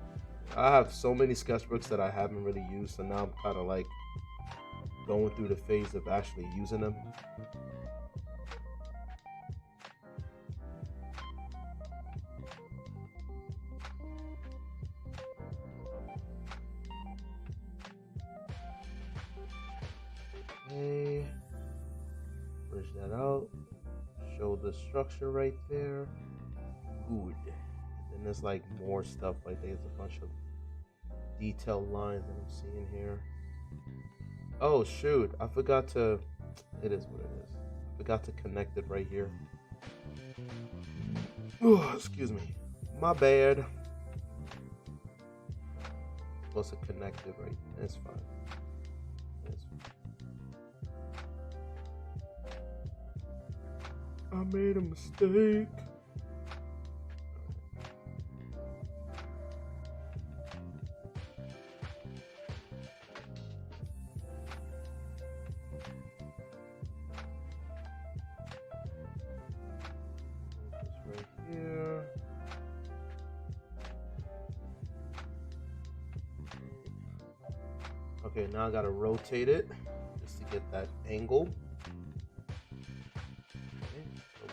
I have so many sketchbooks that I haven't really used, so now I'm kind of like going through the phase of actually using them. Okay, bridge that out, show the structure right there. Good. And there's like more stuff, like there's a bunch of detailed lines that I'm seeing here. Oh shoot, I forgot to, it is what it is. I forgot to connect it right here. Oh, excuse me, my bad. Supposed to connect it right, it's fine. I made a mistake. Right here. Okay, now I gotta rotate it just to get that angle.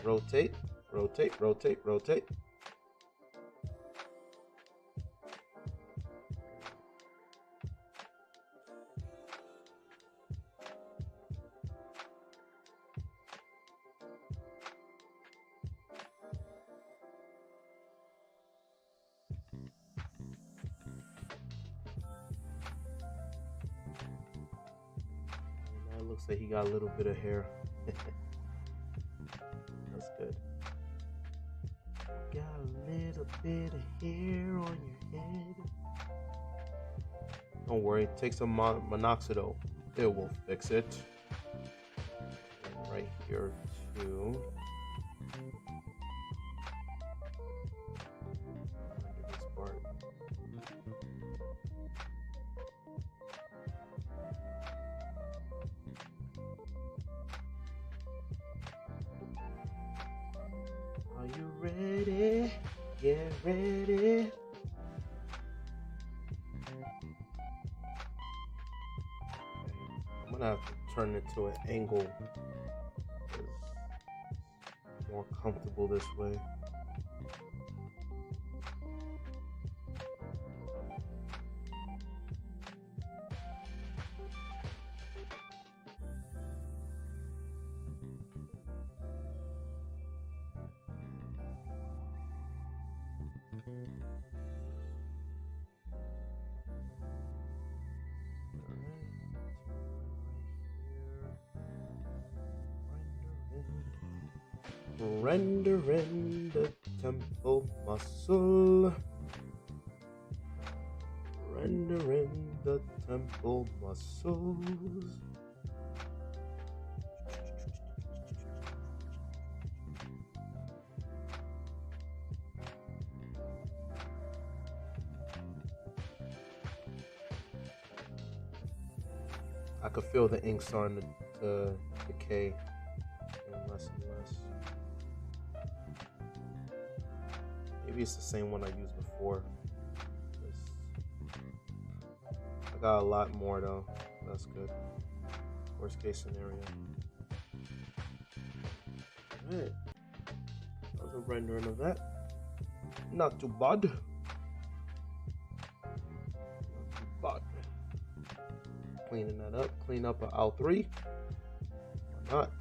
Rotate, rotate, rotate, rotate. Now it looks like he got a little bit of hair. bit of hair on your head. Don't worry, take some minoxidil. It will fix it. And right here too. This part. Are you ready? Get ready. I'm gonna have to turn it to an angle. It's more comfortable this way. Rendering the temple muscle. Rendering the temple muscles. I could feel the ink starting to decay and less and less. Maybe it's the same one I used before. I got a lot more though. That's good. Worst case scenario. Alright. That was a rendering of that. Not too bad. Not too bad. Cleaning that up. Clean up an aisle 3. Why not?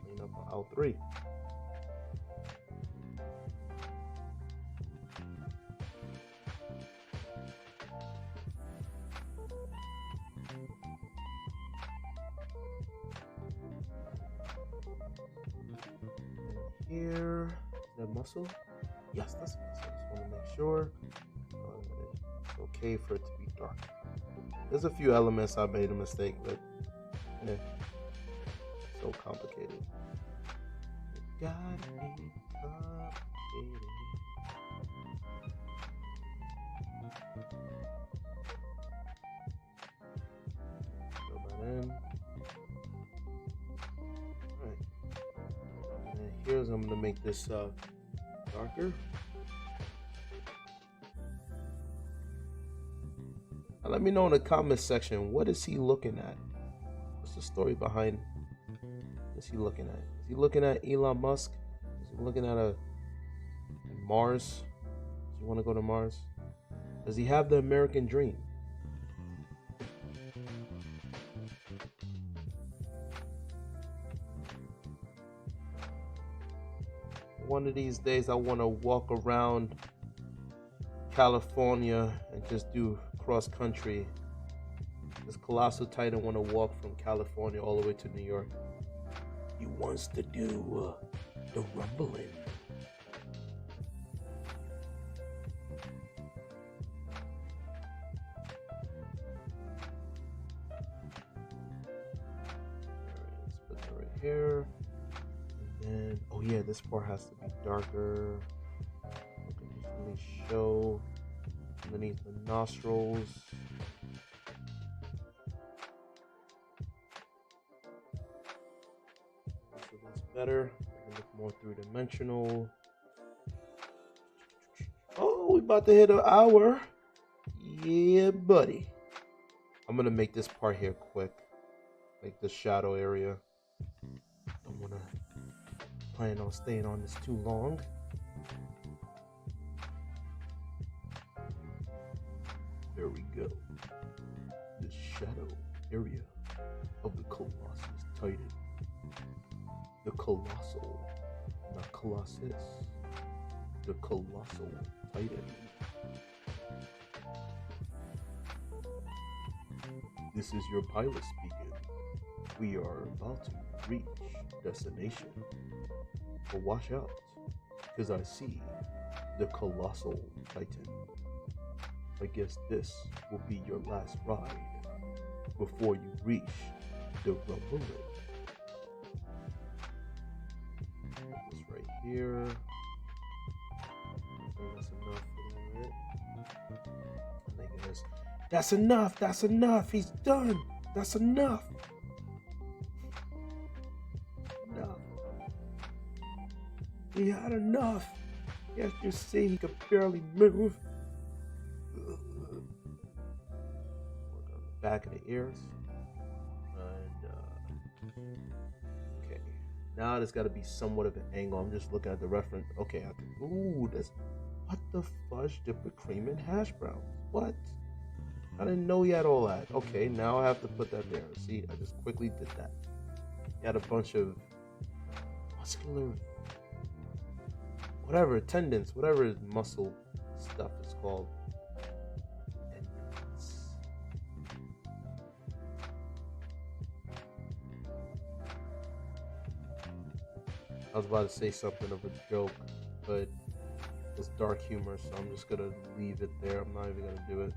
Clean up an aisle 3. Here, that muscle? Yes, that's muscle. Just want to make sure it's okay for it to be dark. There's a few elements I made a mistake, but so complicated. It gotta be complicated. Fill that in. Here's I'm gonna make this darker. Now let me know in the comment section, what is he looking at? What's the story behind? What's he looking at? Is he looking at Elon Musk? Is he looking at a Mars? Does he want to go to Mars? Does he have the American dream? One of these days I want to walk around California and just do cross country. This Colossal Titan want to walk from California all the way to New York. He wants to do the rumbling. Alright, let's put that right here. And oh yeah, this part has to be darker. I can just really show underneath the nostrils. So that's better. Look more three-dimensional. Oh, we about to hit an hour. Yeah, buddy. I'm gonna make this part here quick, like the shadow area. Don't wanna plan on staying on this too long. There we go. The shadow area of the Colossus Titan. The Colossal, not Colossus. The Colossal Titan. This is your pilot speaking. We are about to reach destination. But watch out, because I see the Colossal Titan. I guess this will be your last ride before you reach the rumble ring. Put this right here. I think that's enough for that. I think it is. That's enough. That's enough. He's done. That's enough. Enough. He had enough. Yes, you see, he could barely move. Work on the back of the ears. And, okay. Now there's got to be somewhat of an angle. I'm just looking at the reference. Okay, I can. Ooh, that's. What the fudge dipper cream and hash browns? What? I didn't know he had all that. Okay, now I have to put that there. See, I just quickly did that. He had a bunch of muscular, whatever, tendons, whatever muscle stuff is called. Tendons. I was about to say something of a joke, but it's dark humor, so I'm just gonna leave it there. I'm not even gonna do it.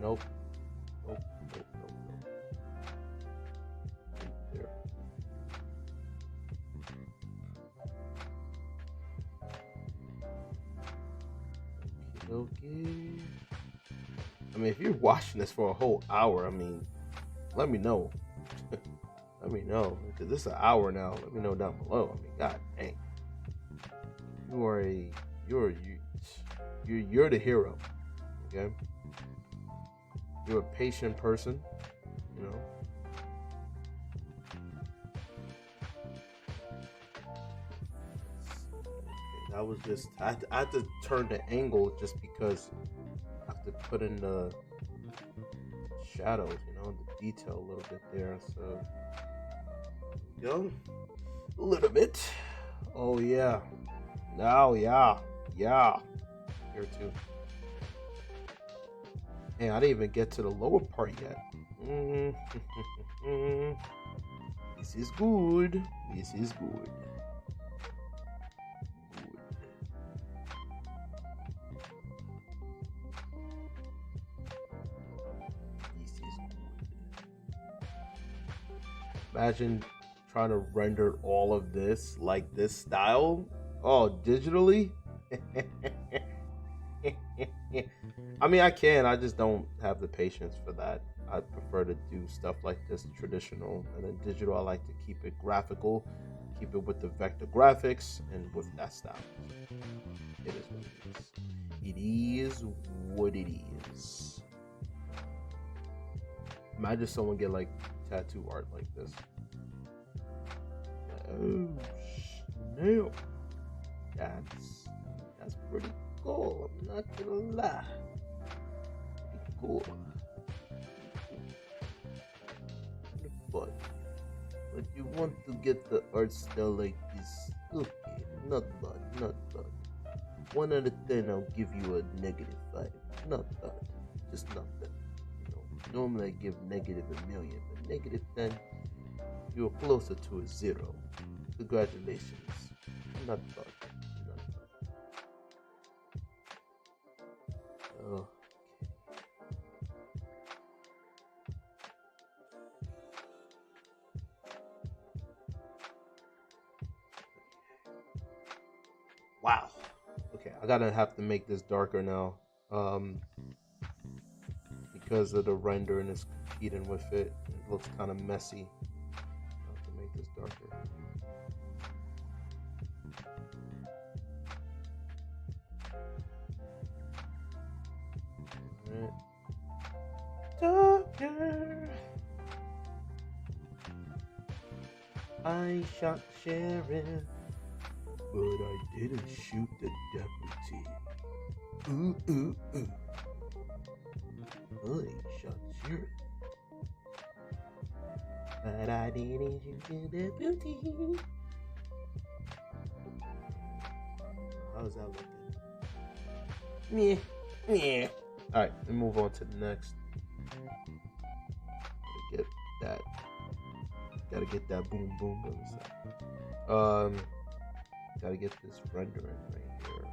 Nope. Nope. Nope. Nope. Nope. There. Okay. I mean, if you're watching this for a whole hour, I mean, let me know. Let me know, because this is an hour now. Let me know down below. I mean, god dang. You're the hero. Okay? You're a patient person, you know. Okay, that was just I had to turn the angle just because I have to put in the shadows, you know, the detail a little bit there. So, you know, a little bit. Oh yeah. Oh yeah. Here too. Hey, I didn't even get to the lower part yet. This is good. This is good. This is good. Imagine trying to render all of this like this style. Oh, digitally? I mean, I can. I just don't have the patience for that. I prefer to do stuff like this traditional, and then digital, I like to keep it graphical, keep it with the vector graphics, and with that style. It is what it is. It is what it is. Imagine someone get like tattoo art like this. Oh snap! That's pretty cool. I'm not gonna lie. Pretty cool. But you want to get the art style like this? Okay, not bad. 1 out of 10, I'll give you a -5. Not bad, just not bad. You know, normally I give -1,000,000, but -10, you're closer to a 0. Congratulations. Not bad. Oh. Wow. Okay, I gotta have to make this darker now. Because of the render and it's competing with it. It looks kind of messy. I have to make this darker. Darker. I shot Sharon, but I didn't shoot the deputy. Ooh. I shot Sharon, but I didn't shoot the deputy. How's that looking? Yeah. Alright, let's move on to the next. Gotta get that boom boom. Gotta get this rendering right here.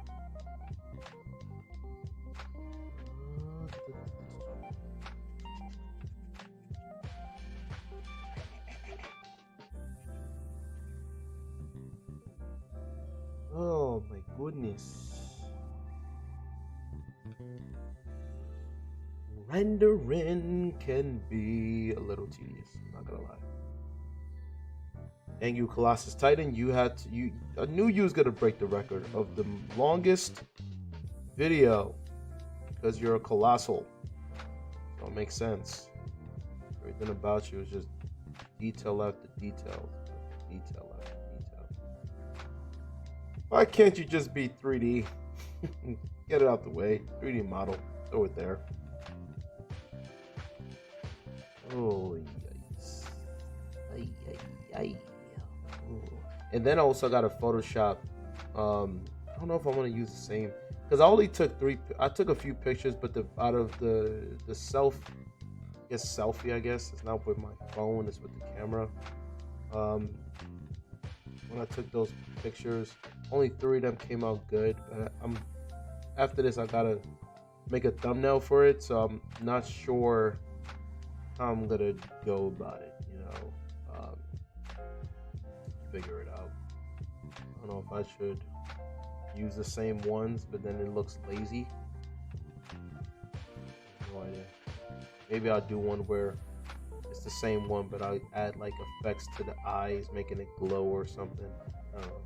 goodness. Rendering can be a little tedious, I'm not gonna lie. Thank you, Colossus Titan. I knew you was gonna break the record of the longest video because you're a colossal. So it makes sense. Everything about you is just detail after detail, detail after detail. Why can't you just be 3D? Get it out the way. 3D model. Throw it there. Oh, yikes. Ay, ay, ay. And then I also got a Photoshop. I don't know if I want to use the same because I only took I took a few pictures, but out of the selfie, I guess it's not with my phone, it's with the camera. When I took those pictures, only 3 of them came out good. After this, I gotta make a thumbnail for it, so I'm not sure how I'm gonna go about it. Figure it out. I don't know if I should use the same ones, but then it looks lazy. No idea. Maybe I'll do one where it's the same one, but I add like effects to the eyes, making it glow or something. I don't know.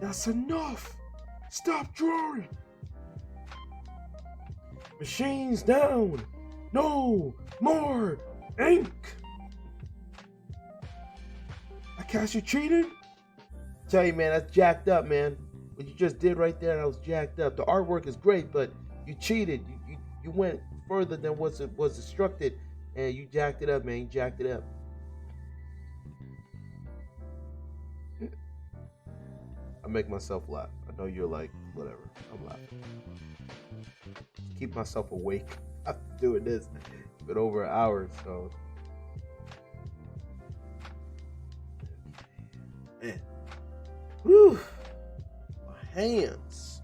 That's enough! Stop drawing! Machines down! No more ink! I catch you cheating? Tell you, man, that's jacked up, man. What you just did right there, that was jacked up. The artwork is great, but you cheated. You went further than was instructed, and you jacked it up, man. You jacked it up. I make myself laugh. I know you're like, whatever. I'm laughing. Keep myself awake after doing this. It's been over an hour, so. Man. Whew. My hands.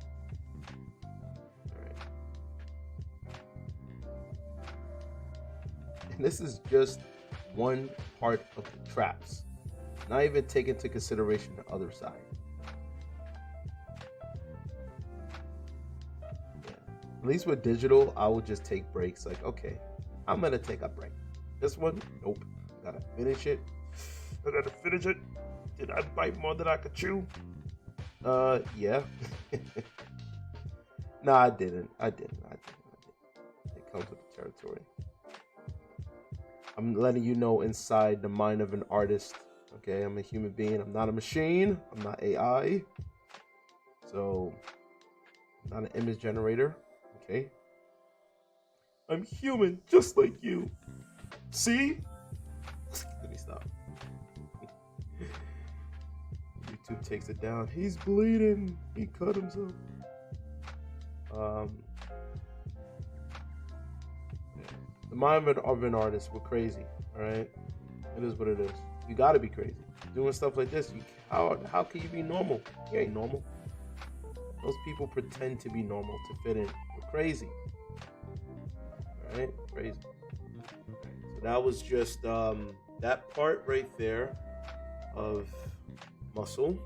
All right. And this is just one part of the traps. Not even take into consideration the other side. At least with digital, I would just take breaks. Like, okay, I'm gonna take a break. This one, nope. Gotta finish it. I gotta finish it. Did I bite more than I could chew? Yeah. No, I didn't. I didn't. It comes with the territory. I'm letting you know inside the mind of an artist. Okay, I'm a human being. I'm not a machine. I'm not AI. So, I'm not an image generator. Okay. I'm human, just like you. See? Let me stop. YouTube takes it down. He's bleeding. He cut himself. The mind of an artist, we're crazy. All right. It is what it is. You gotta be crazy. Doing stuff like this, how can you be normal? You ain't normal. Most people pretend to be normal to fit in. We're crazy. Alright? Crazy. So that was just that part right there of muscle. You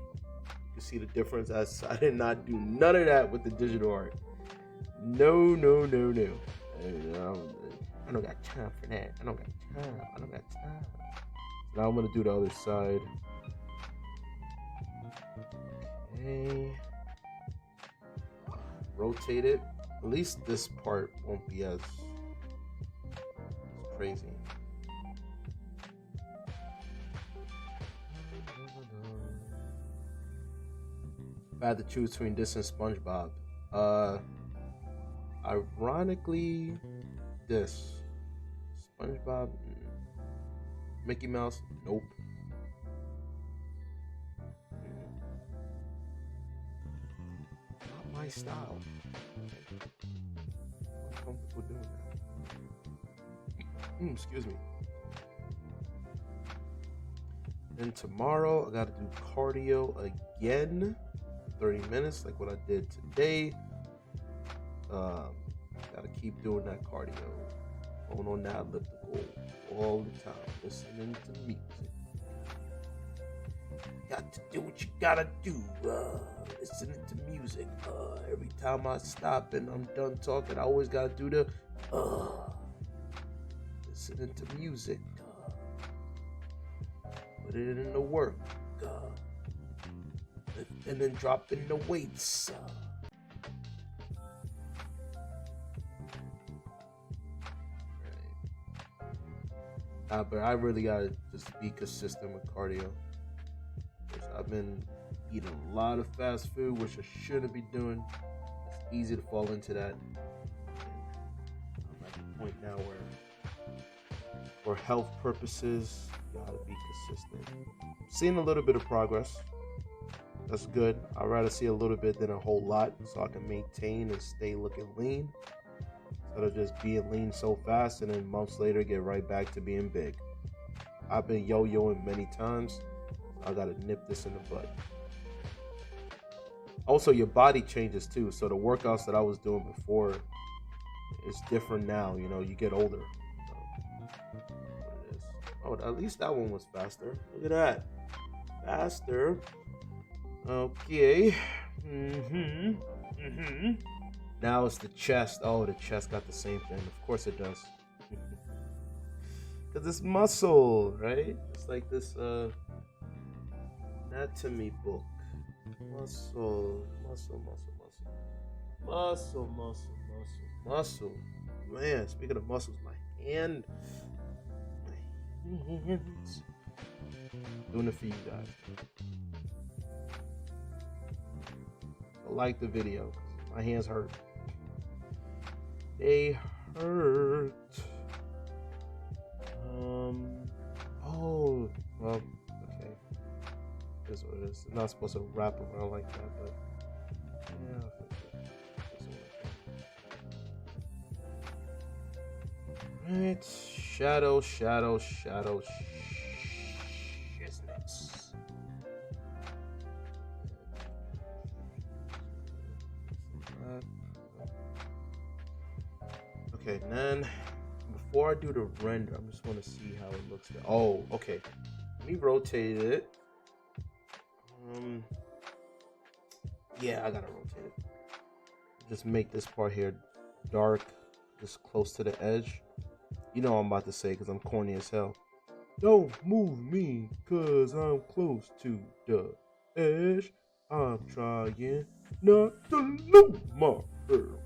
can see the difference. I did not do none of that with the digital art. No. I don't got time for that. I don't got time. Now I'm going to do the other side. Okay. Rotate it. At least this part won't be as crazy. If I had to choose between this and SpongeBob, ironically, this SpongeBob, Mickey Mouse, nope. Not my style. I'm comfortable doing that. Excuse me. And tomorrow I gotta do cardio again, 30 minutes, like what I did today. Gotta keep doing that cardio, going on that elliptical all the time, listening to music. Got to do what you gotta do, listening to music. Every time I stop and I'm done talking, I always gotta do the listening to music. Put it in the work, and then drop in the weights. But I really gotta just be consistent with cardio. I've been eating a lot of fast food, which I shouldn't be doing. It's easy to fall into that. And I'm at the point now where, for health purposes, you gotta be consistent. I'm seeing a little bit of progress. That's good. I'd rather see a little bit than a whole lot, so I can maintain and stay looking lean, instead of just being lean so fast and then months later get right back to being big. I've been yo-yoing many times. I gotta nip this in the bud. Also, your body changes too. So the workouts that I was doing before is different now. You know, you get older. So, what it is. Oh, at least that one was faster. Look at that. Faster. Okay. Now it's the chest. Oh, the chest got the same thing. Of course it does. Because it's muscle, right? It's like this anatomy book. Muscle. Man, speaking of muscles, my hands. Doing it for you guys. So like the video. My hands hurt. They hurt. Oh, well, okay. This is what it is. I'm not supposed to wrap around like that, but yeah. Right, shadow, shizness. Okay, and then before I do the render, I just want to see how it looks. Oh, okay. Let me rotate it. Yeah, I gotta rotate it. Just make this part here dark, just close to the edge. You know what I'm about to say, because I'm corny as hell. Don't move me, cause I'm close to the edge. I'm trying not to lose my girl.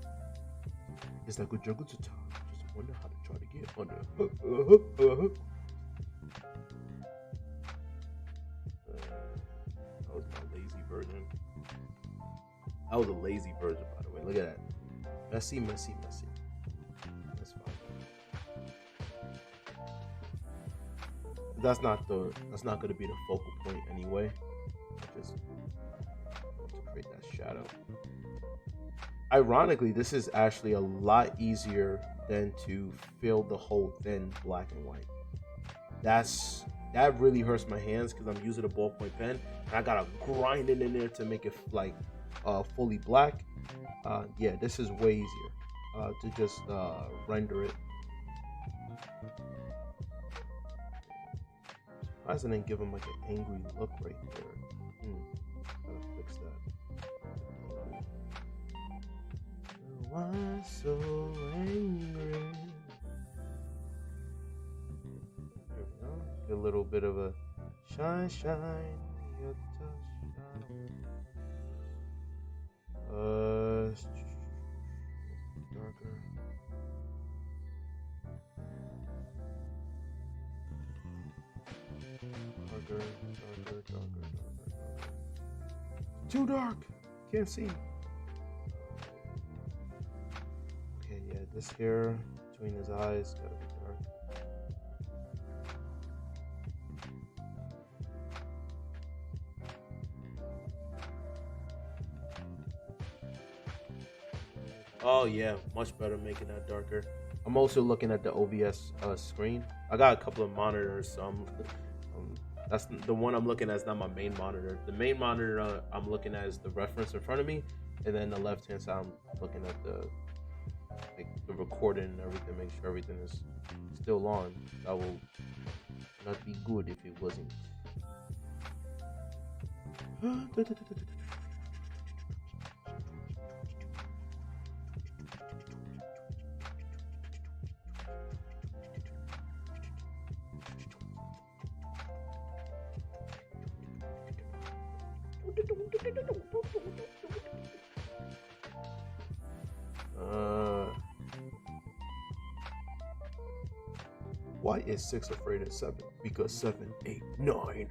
It's like a jungle to time. Just wonder how to try to get under. That was my lazy version. That was a lazy version, by the way. Look at that. Messy. That's fine. That's not going to be the focal point anyway. I just want to create that shadow. Ironically, this is actually a lot easier than to fill the whole thing black and white. That really hurts my hands because I'm using a ballpoint pen and I gotta grind it in there to make it like fully black. Yeah, this is way easier to just render it. Surprised I didn't give him like an angry look right there. Gotta fix that. Why so angry? There we go. Get a little bit of a shine, your touch. Darker. Darker. Too dark. Can't see. Okay, yeah, this hair between his eyes gotta be dark. Oh yeah, much better making that darker. I'm also looking at the OBS screen. I got a couple of monitors, so I'm That's the one I'm looking at. Is not my main monitor. The main monitor I'm looking at is the reference in front of me, and then the left hand side I'm looking at the recording and everything. Make sure everything is still on. That will not be good if it wasn't. Why is 6 afraid of 7? Because 7, 8, 9.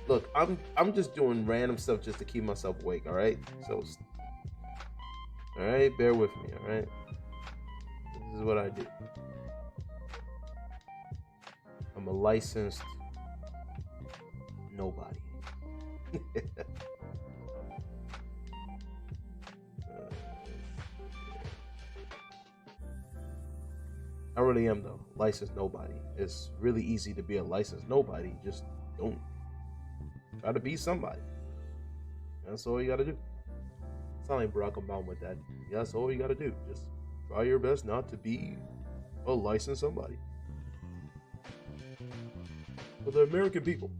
Look, I'm just doing random stuff just to keep myself awake, all right? So, all right, bear with me, all right? This is what I do. I'm a licensed nobody. I really am though, licensed nobody. It's really easy to be a licensed nobody. Just don't try to be somebody. That's all you gotta do. It's not like Barack Obama with that. That's all you gotta do. Just try your best not to be a licensed somebody. For the American people.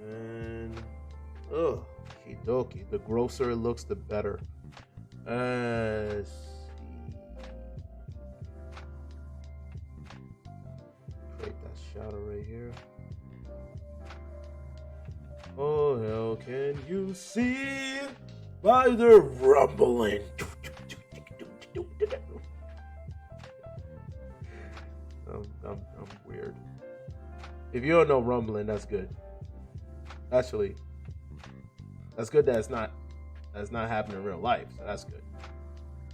And okie dokie. The grosser it looks, the better. Let's see. Create that shadow right here. Oh hell, can you see by the rumbling? I'm weird. If you don't know rumbling, that's good. Actually, that's good that it's not happening in real life. So that's good.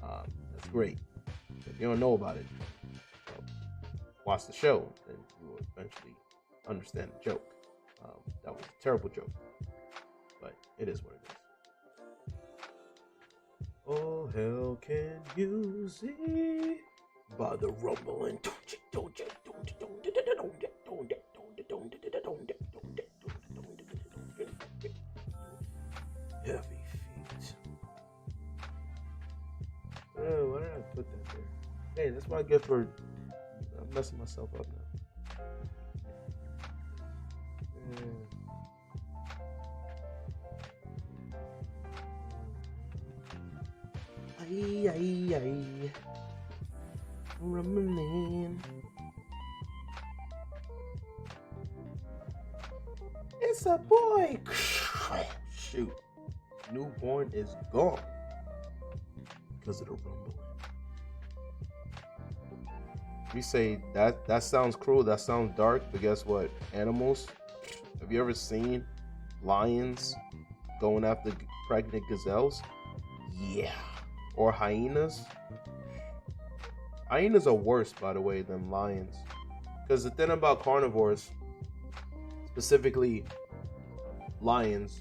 That's great. If you don't know about it, watch the show, and you will eventually understand the joke. That was a terrible joke, but it is what it is. Oh hell, can you see by the rumbling? Heavy feet. Oh, why did I put that there? Hey, that's what I get for messing myself up now. Ay. Rumbling. It's a boy. Shoot. Newborn is gone because of the rumbling. We say that sounds cruel, that sounds dark, but guess what? Animals. Have you ever seen lions going after pregnant gazelles? Yeah. Or hyenas. Hyenas are worse, by the way, than lions. Because the thing about carnivores, specifically lions,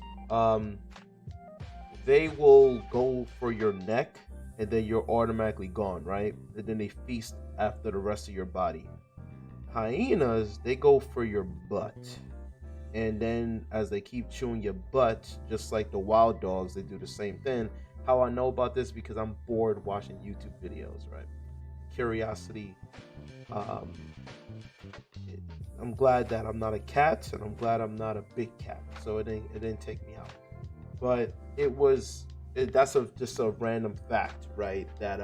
they will go for your neck and then you're automatically gone, right? And then they feast after the rest of your body. Hyenas, they go for your butt. And then as they keep chewing your butt, just like the wild dogs, they do the same thing. How I know about this? Because I'm bored watching YouTube videos, right? Curiosity. I'm glad that I'm not a cat, and I'm glad I'm not a big cat, so it didn't take me out. But that's just a random fact, right? That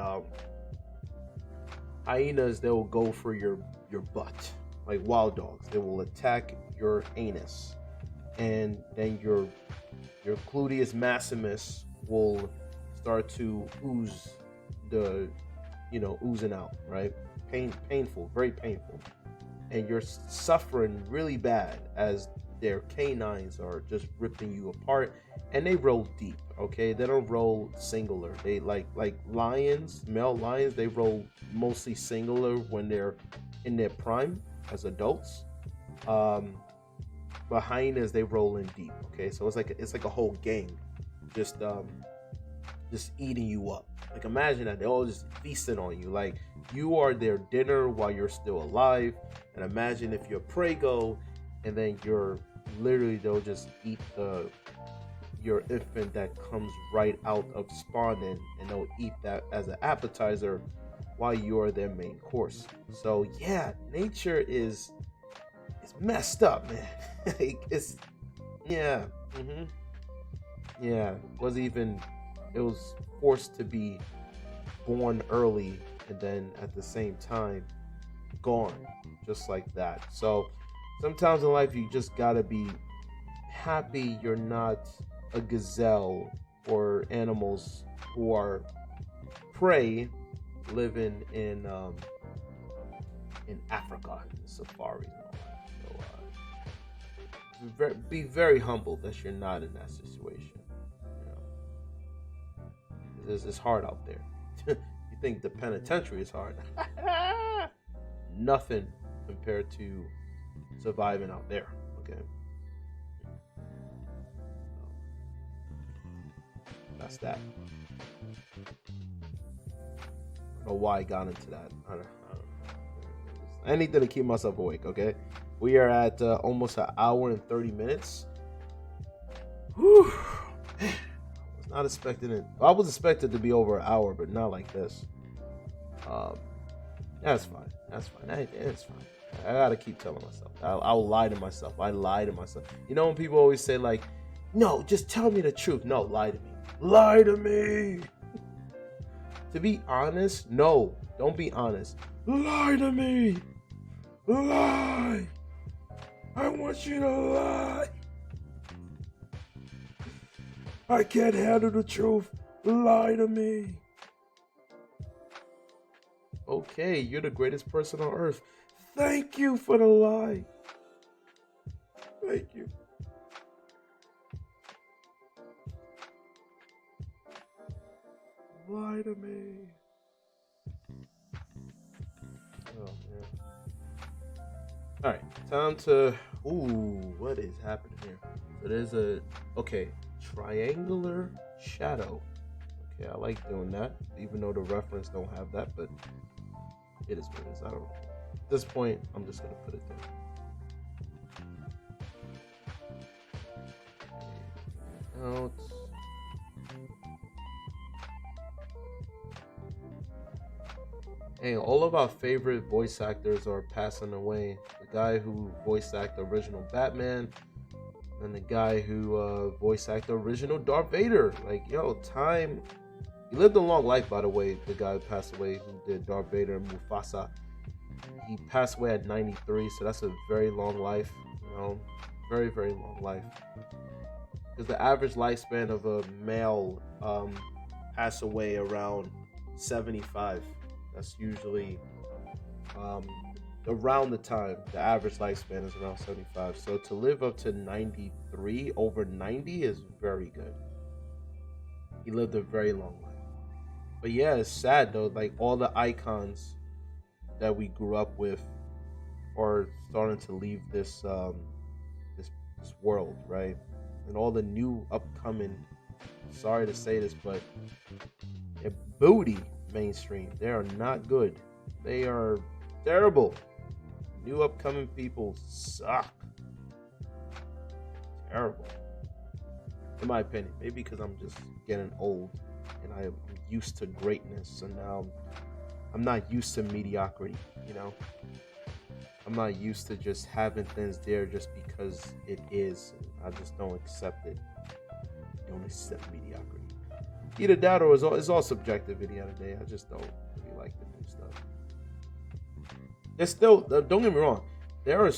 hyenas, they will go for your butt, like wild dogs. They will attack your anus, and then your gluteus maximus will start to ooze oozing out, right? Painful, very painful. And you're suffering really bad as their canines are just ripping you apart, and they roll deep, okay? They don't roll singular. They like lions, male lions, they roll mostly singular when they're in their prime as adults. behind as they roll in deep. Okay, so it's like a whole gang, just eating you up. Like imagine that they're all just feasting on you, like you are their dinner while you're still alive. And imagine if you're prego, and then you're literally they'll just eat your infant that comes right out of spawning, and they'll eat that as an appetizer while you're their main course. So yeah, nature is messed up, man. Like, it's yeah, yeah. It was forced to be born early, and then at the same time gone, just like that. So sometimes in life you just gotta be happy you're not a gazelle or animals who are prey living in Africa, in safari and all that. So be very humble that you're not in that situation. You know, it's hard out there. You think the penitentiary is hard? Nothing compared to surviving out there. Okay. That's that. I don't know why I got into that. I don't know. I need to keep myself awake, okay? We are at almost an hour and 30 minutes. Whew. I was not expecting it. I was expected to be over an hour, but not like this. That's fine. That's fine. It's fine. I gotta keep telling myself. I'll lie to myself. I lie to myself. You know when people always say like, no, just tell me the truth. No, lie to me. Lie to me. To be honest, no, don't be honest. Lie to me. Lie. I want you to lie. I can't handle the truth. Lie to me. Okay, you're the greatest person on earth. Thank you for the lie. Thank you. Lie to me. Oh man. Alright, time to what is happening here? So there's triangular shadow. Okay, I like doing that, even though the reference don't have that, but it is what it is. I don't know. At this point, I'm just gonna put it there. Out. Hey, all of our favorite voice actors are passing away. The guy who voice acted the original Batman, and the guy who voice acted the original Darth Vader. Like, yo, time. He lived a long life, by the way. The guy who passed away, who did Darth Vader and Mufasa, he passed away at 93. So that's a very long life. You know, very, very long life. Because the average lifespan of a male pass away around 75. That's usually around the time. The average lifespan is around 75. So to live up to 93, over 90 is very good. He lived a very long life. But yeah, it's sad though. Like all the icons that we grew up with are starting to leave this this world, right? And all the new upcoming, sorry to say this, but they're booty mainstream. They are not good. They are terrible. New upcoming people suck. Terrible. In my opinion. Maybe because I'm just getting old and I am used to greatness. So now I'm not used to mediocrity, you know? I'm not used to just having things there just because it is. I just don't accept it. I don't accept mediocrity. Either that or it's all subjective at the end of the day. I just don't really like the new stuff. There's still, don't get me wrong, there are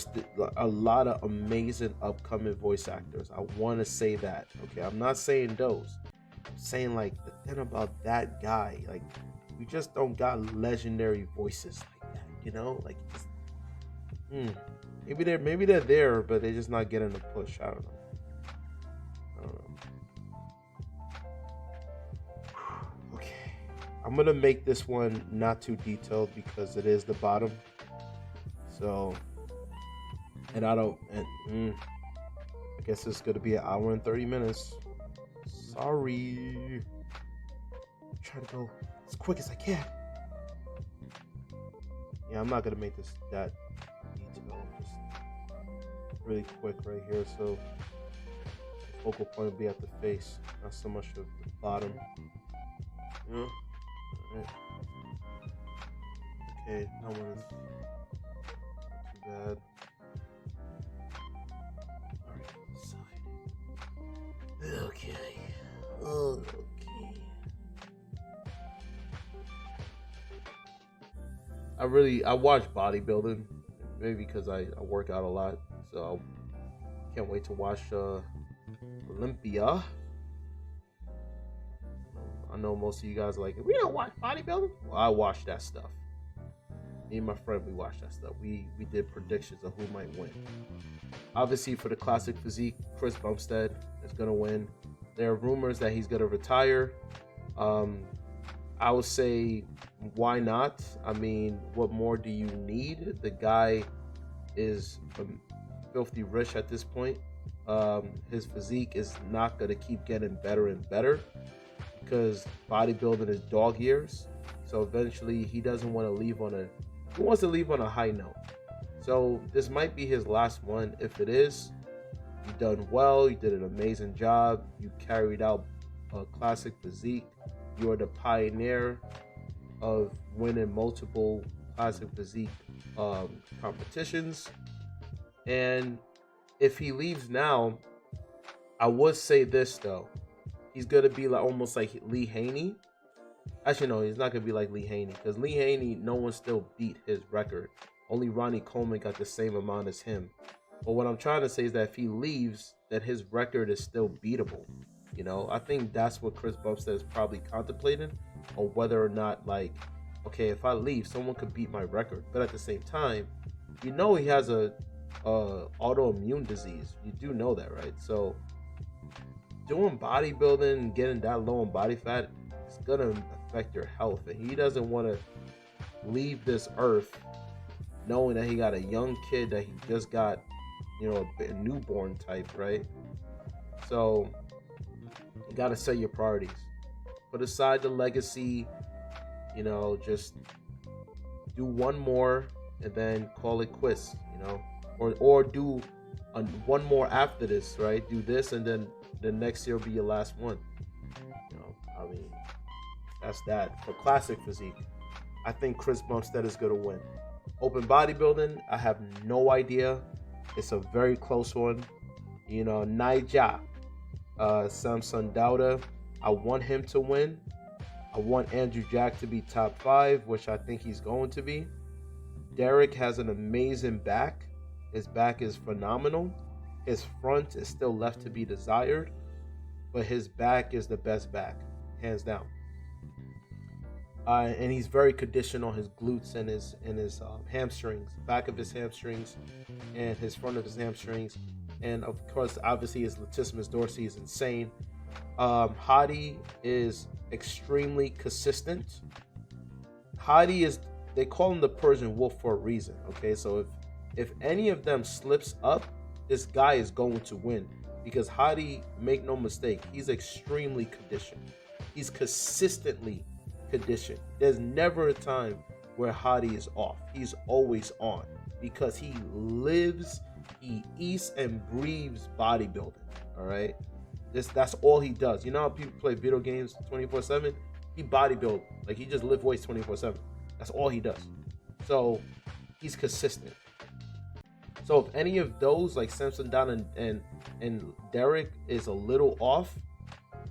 a lot of amazing upcoming voice actors. I want to say that. Okay, I'm not saying those. I'm saying like the thing about that guy, like we just don't got legendary voices like that. You know, like just, maybe they're there, but they're just not getting the push. I don't know. Okay, I'm gonna make this one not too detailed because it is the bottom. So, and I don't, guess it's gonna be an hour and 30 minutes. Sorry. Try to go as quick as I can. Yeah, I'm not gonna make this that detailed. Just really quick right here. So the focal point will be at the face, not so much of the bottom. You know? Alright. Okay, that one is not too bad. Alright, side. Okay. Okay. I watch bodybuilding, maybe because I work out a lot, so I can't wait to watch Olympia. I know most of you guys are like, we don't watch bodybuilding. Well, I watch that stuff. Me and my friend, we watch that stuff. We did predictions of who might win. Obviously, for the classic physique, Chris Bumstead is gonna win. There are rumors that he's gonna retire. I would say, why not? I mean, what more do you need? The guy is filthy rich at this point. His physique is not going to keep getting better and better because bodybuilding is dog years. So eventually he doesn't want to leave on he wants to leave on a high note. So this might be his last one. If it is, you've done well. You did an amazing job. You carried out a classic physique. You are the pioneer of winning multiple classic physique competitions. And if he leaves now, I would say this though. He's gonna be like almost like Lee Haney. Actually, no, he's not gonna be like Lee Haney, because Lee Haney, no one still beat his record. Only Ronnie Coleman got the same amount as him. But what I'm trying to say is that if he leaves, that his record is still beatable. You know, I think that's what Chris Bumstead is probably contemplating, on whether or not, like, okay, if I leave, someone could beat my record. But at the same time, you know he has a autoimmune disease. You do know that, right? So doing bodybuilding and getting that low in body fat is gonna affect your health, and he doesn't want to leave this earth knowing that he got a young kid that he just got, you know, a newborn type, right? So you got to set your priorities. Put aside the legacy, you know, just do one more and then call it quits, you know, or do one more after this, right? Do this and then the next year will be your last one. You know, I mean, that's that. For classic physique, I think Chris Bumstead is going to win. Open bodybuilding, I have no idea. It's a very close one. You know, Naija, Samson Dauda, I want him to win. I want Andrew Jack to be top 5, which I think he's going to be. Derek has an amazing back. His back is phenomenal. His front is still left to be desired, but his back is the best back, hands down. And he's very conditioned on his glutes and his hamstrings, back of his hamstrings and his front of his hamstrings. And of course, obviously, his latissimus dorsi is insane. Hadi is extremely consistent. Hadi is, they call him the Persian wolf for a reason. Okay, so if any of them slips up, this guy is going to win, because Hadi, make no mistake, he's extremely conditioned. He's consistently conditioned. There's never a time where Hadi is off. He's always on, because he lives, he eats and breathes bodybuilding. All right, that's all he does. You know how people play video games 24/7? He bodybuild, like he just lift weights 24/7. That's all he does. So he's consistent. So if any of those, like Samson Down and Derek, is a little off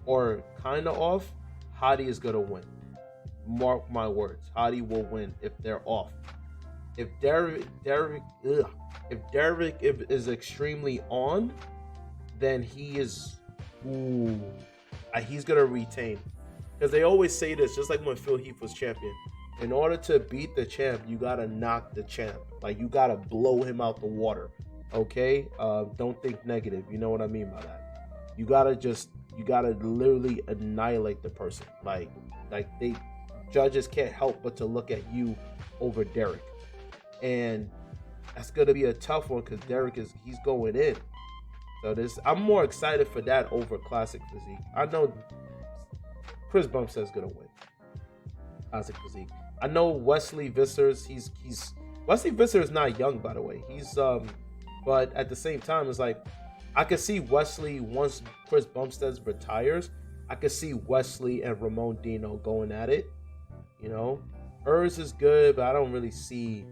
or kind of off, Hadi is gonna win. Mark my words, Hadi will win if they're off. If Derek is extremely on, then he's gonna retain. Because they always say this, just like when Phil Heath was champion. In order to beat the champ, you gotta knock the champ. Like, you gotta blow him out the water. Okay? Don't think negative. You know what I mean by that. You gotta literally annihilate the person. Like they judges can't help but to look at you over Derek. And that's gonna be a tough one, because Derek he's going in. So I'm more excited for that over Classic Physique. I know Chris Bumstead's gonna win Classic Physique. I know Wesley Vissers. Wesley Visser is not young, by the way. But at the same time, it's like I could see Wesley once Chris Bumstead retires. I could see Wesley and Ramon Dino going at it. You know, Urs is good, but I don't really see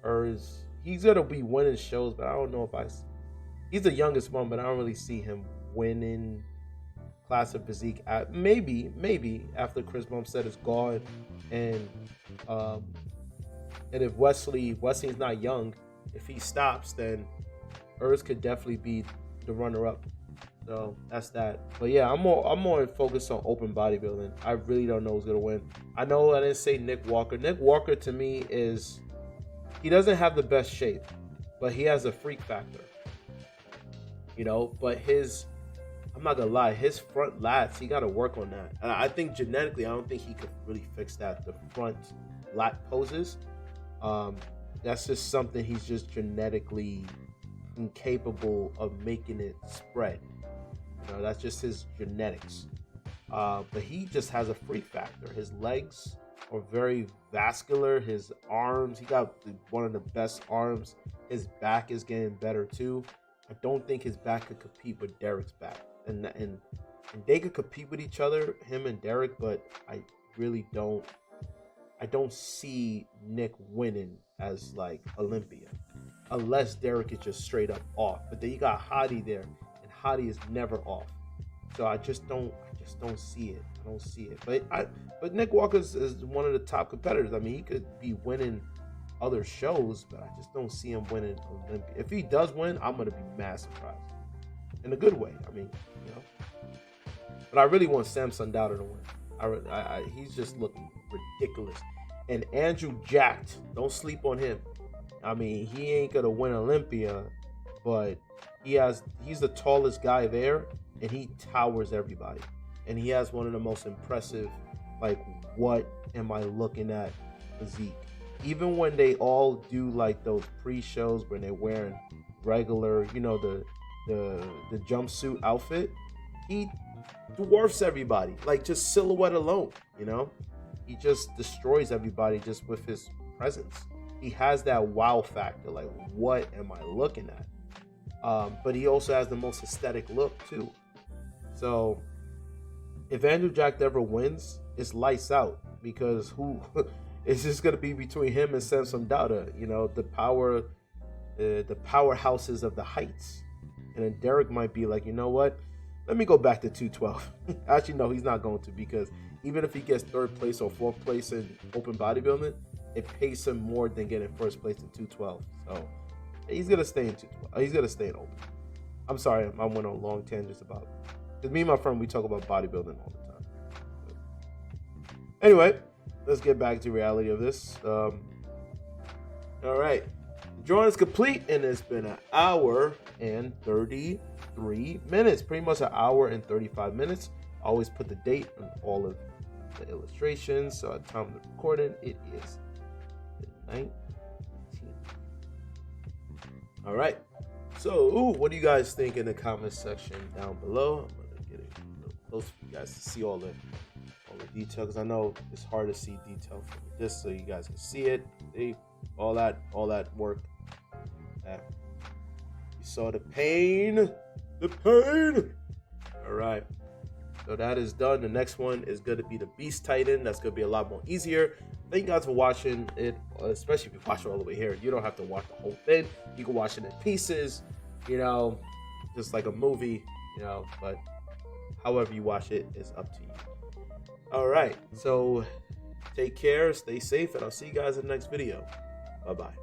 Urs. He's gonna be winning shows, but I don't know if he's the youngest one, but I don't really see him winning Classic Physique. Maybe after Chris Bumstead is gone, and if Wesley's not young, if he stops, then Urs could definitely be the runner-up. So that's that. But yeah, I'm more focused on open bodybuilding. I really don't know who's gonna win. I know I didn't say Nick Walker. Nick Walker to me he doesn't have the best shape, but he has a freak factor. You know, but I'm not gonna lie, his front lats, he gotta work on that. And I think genetically, I don't think he could really fix that. The front lat poses. That's just something he's just genetically incapable of making it spread. You know, that's just his genetics. But he just has a freak factor. His legs are very vascular. His arms, he got one of the best arms. His back is getting better too. I don't think his back could compete with Derek's back. And they could compete with each other, him and Derek, but I really don't. I don't see Nick winning as like Olympia, unless Derek is just straight up off. But then you got Hadi there, and Hadi is never off. So I just don't see it. I don't see it. But Nick Walker is one of the top competitors. I mean, he could be winning other shows, but I just don't see him winning Olympia. If he does win, I'm gonna be mad surprised, in a good way. I mean, you know. But I really want Sam Sundowner to win. He's just looking ridiculous. And Andrew Jacked, don't sleep on him. I mean, he ain't gonna win Olympia, but he's the tallest guy there, and he towers everybody. And he has one of the most impressive, like, what am I looking at physique. Even when they all do like those pre-shows when they're wearing regular, you know, the jumpsuit outfit, he dwarfs everybody, like just silhouette alone, you know. He just destroys everybody just with his presence. He has that wow factor, like, what am I looking at? But he also has the most aesthetic look too. So if Andrew Jack ever wins, it's lights out, because it's just gonna be between him and Samson Dowda, you know, the powerhouses of the heights. And then Derek might be like, you know what? Let me go back to 212. Actually, no, he's not going to, because even if he gets third place or fourth place in open bodybuilding, it pays him more than getting first place in 212. So he's gonna stay in 212. He's gonna stay in open. I'm sorry, I went on long tangents about it. Because me and my friend, we talk about bodybuilding all the time. Anyway, let's get back to reality of this. All right. The drawing is complete, and it's been an hour and 33 minutes. Pretty much an hour and 35 minutes. I always put the date on all of the illustrations. So at time of the recording, it is the 19th. All right. So, what do you guys think in the comment section down below? I'm going to get it a little close for you guys to see all the detail, because I know it's hard to see detail from this, so you guys can see it. See all that work. You saw the pain. All right. So that is done. The next one is going to be the Beast Titan. That's going to be a lot more easier. Thank you guys for watching it, especially if you watch it all the way here. You don't have to watch the whole thing. You can watch it in pieces, you know, just like a movie, you know, but however you watch it is up to you. All right. So take care, stay safe, and I'll see you guys in the next video. Bye-bye.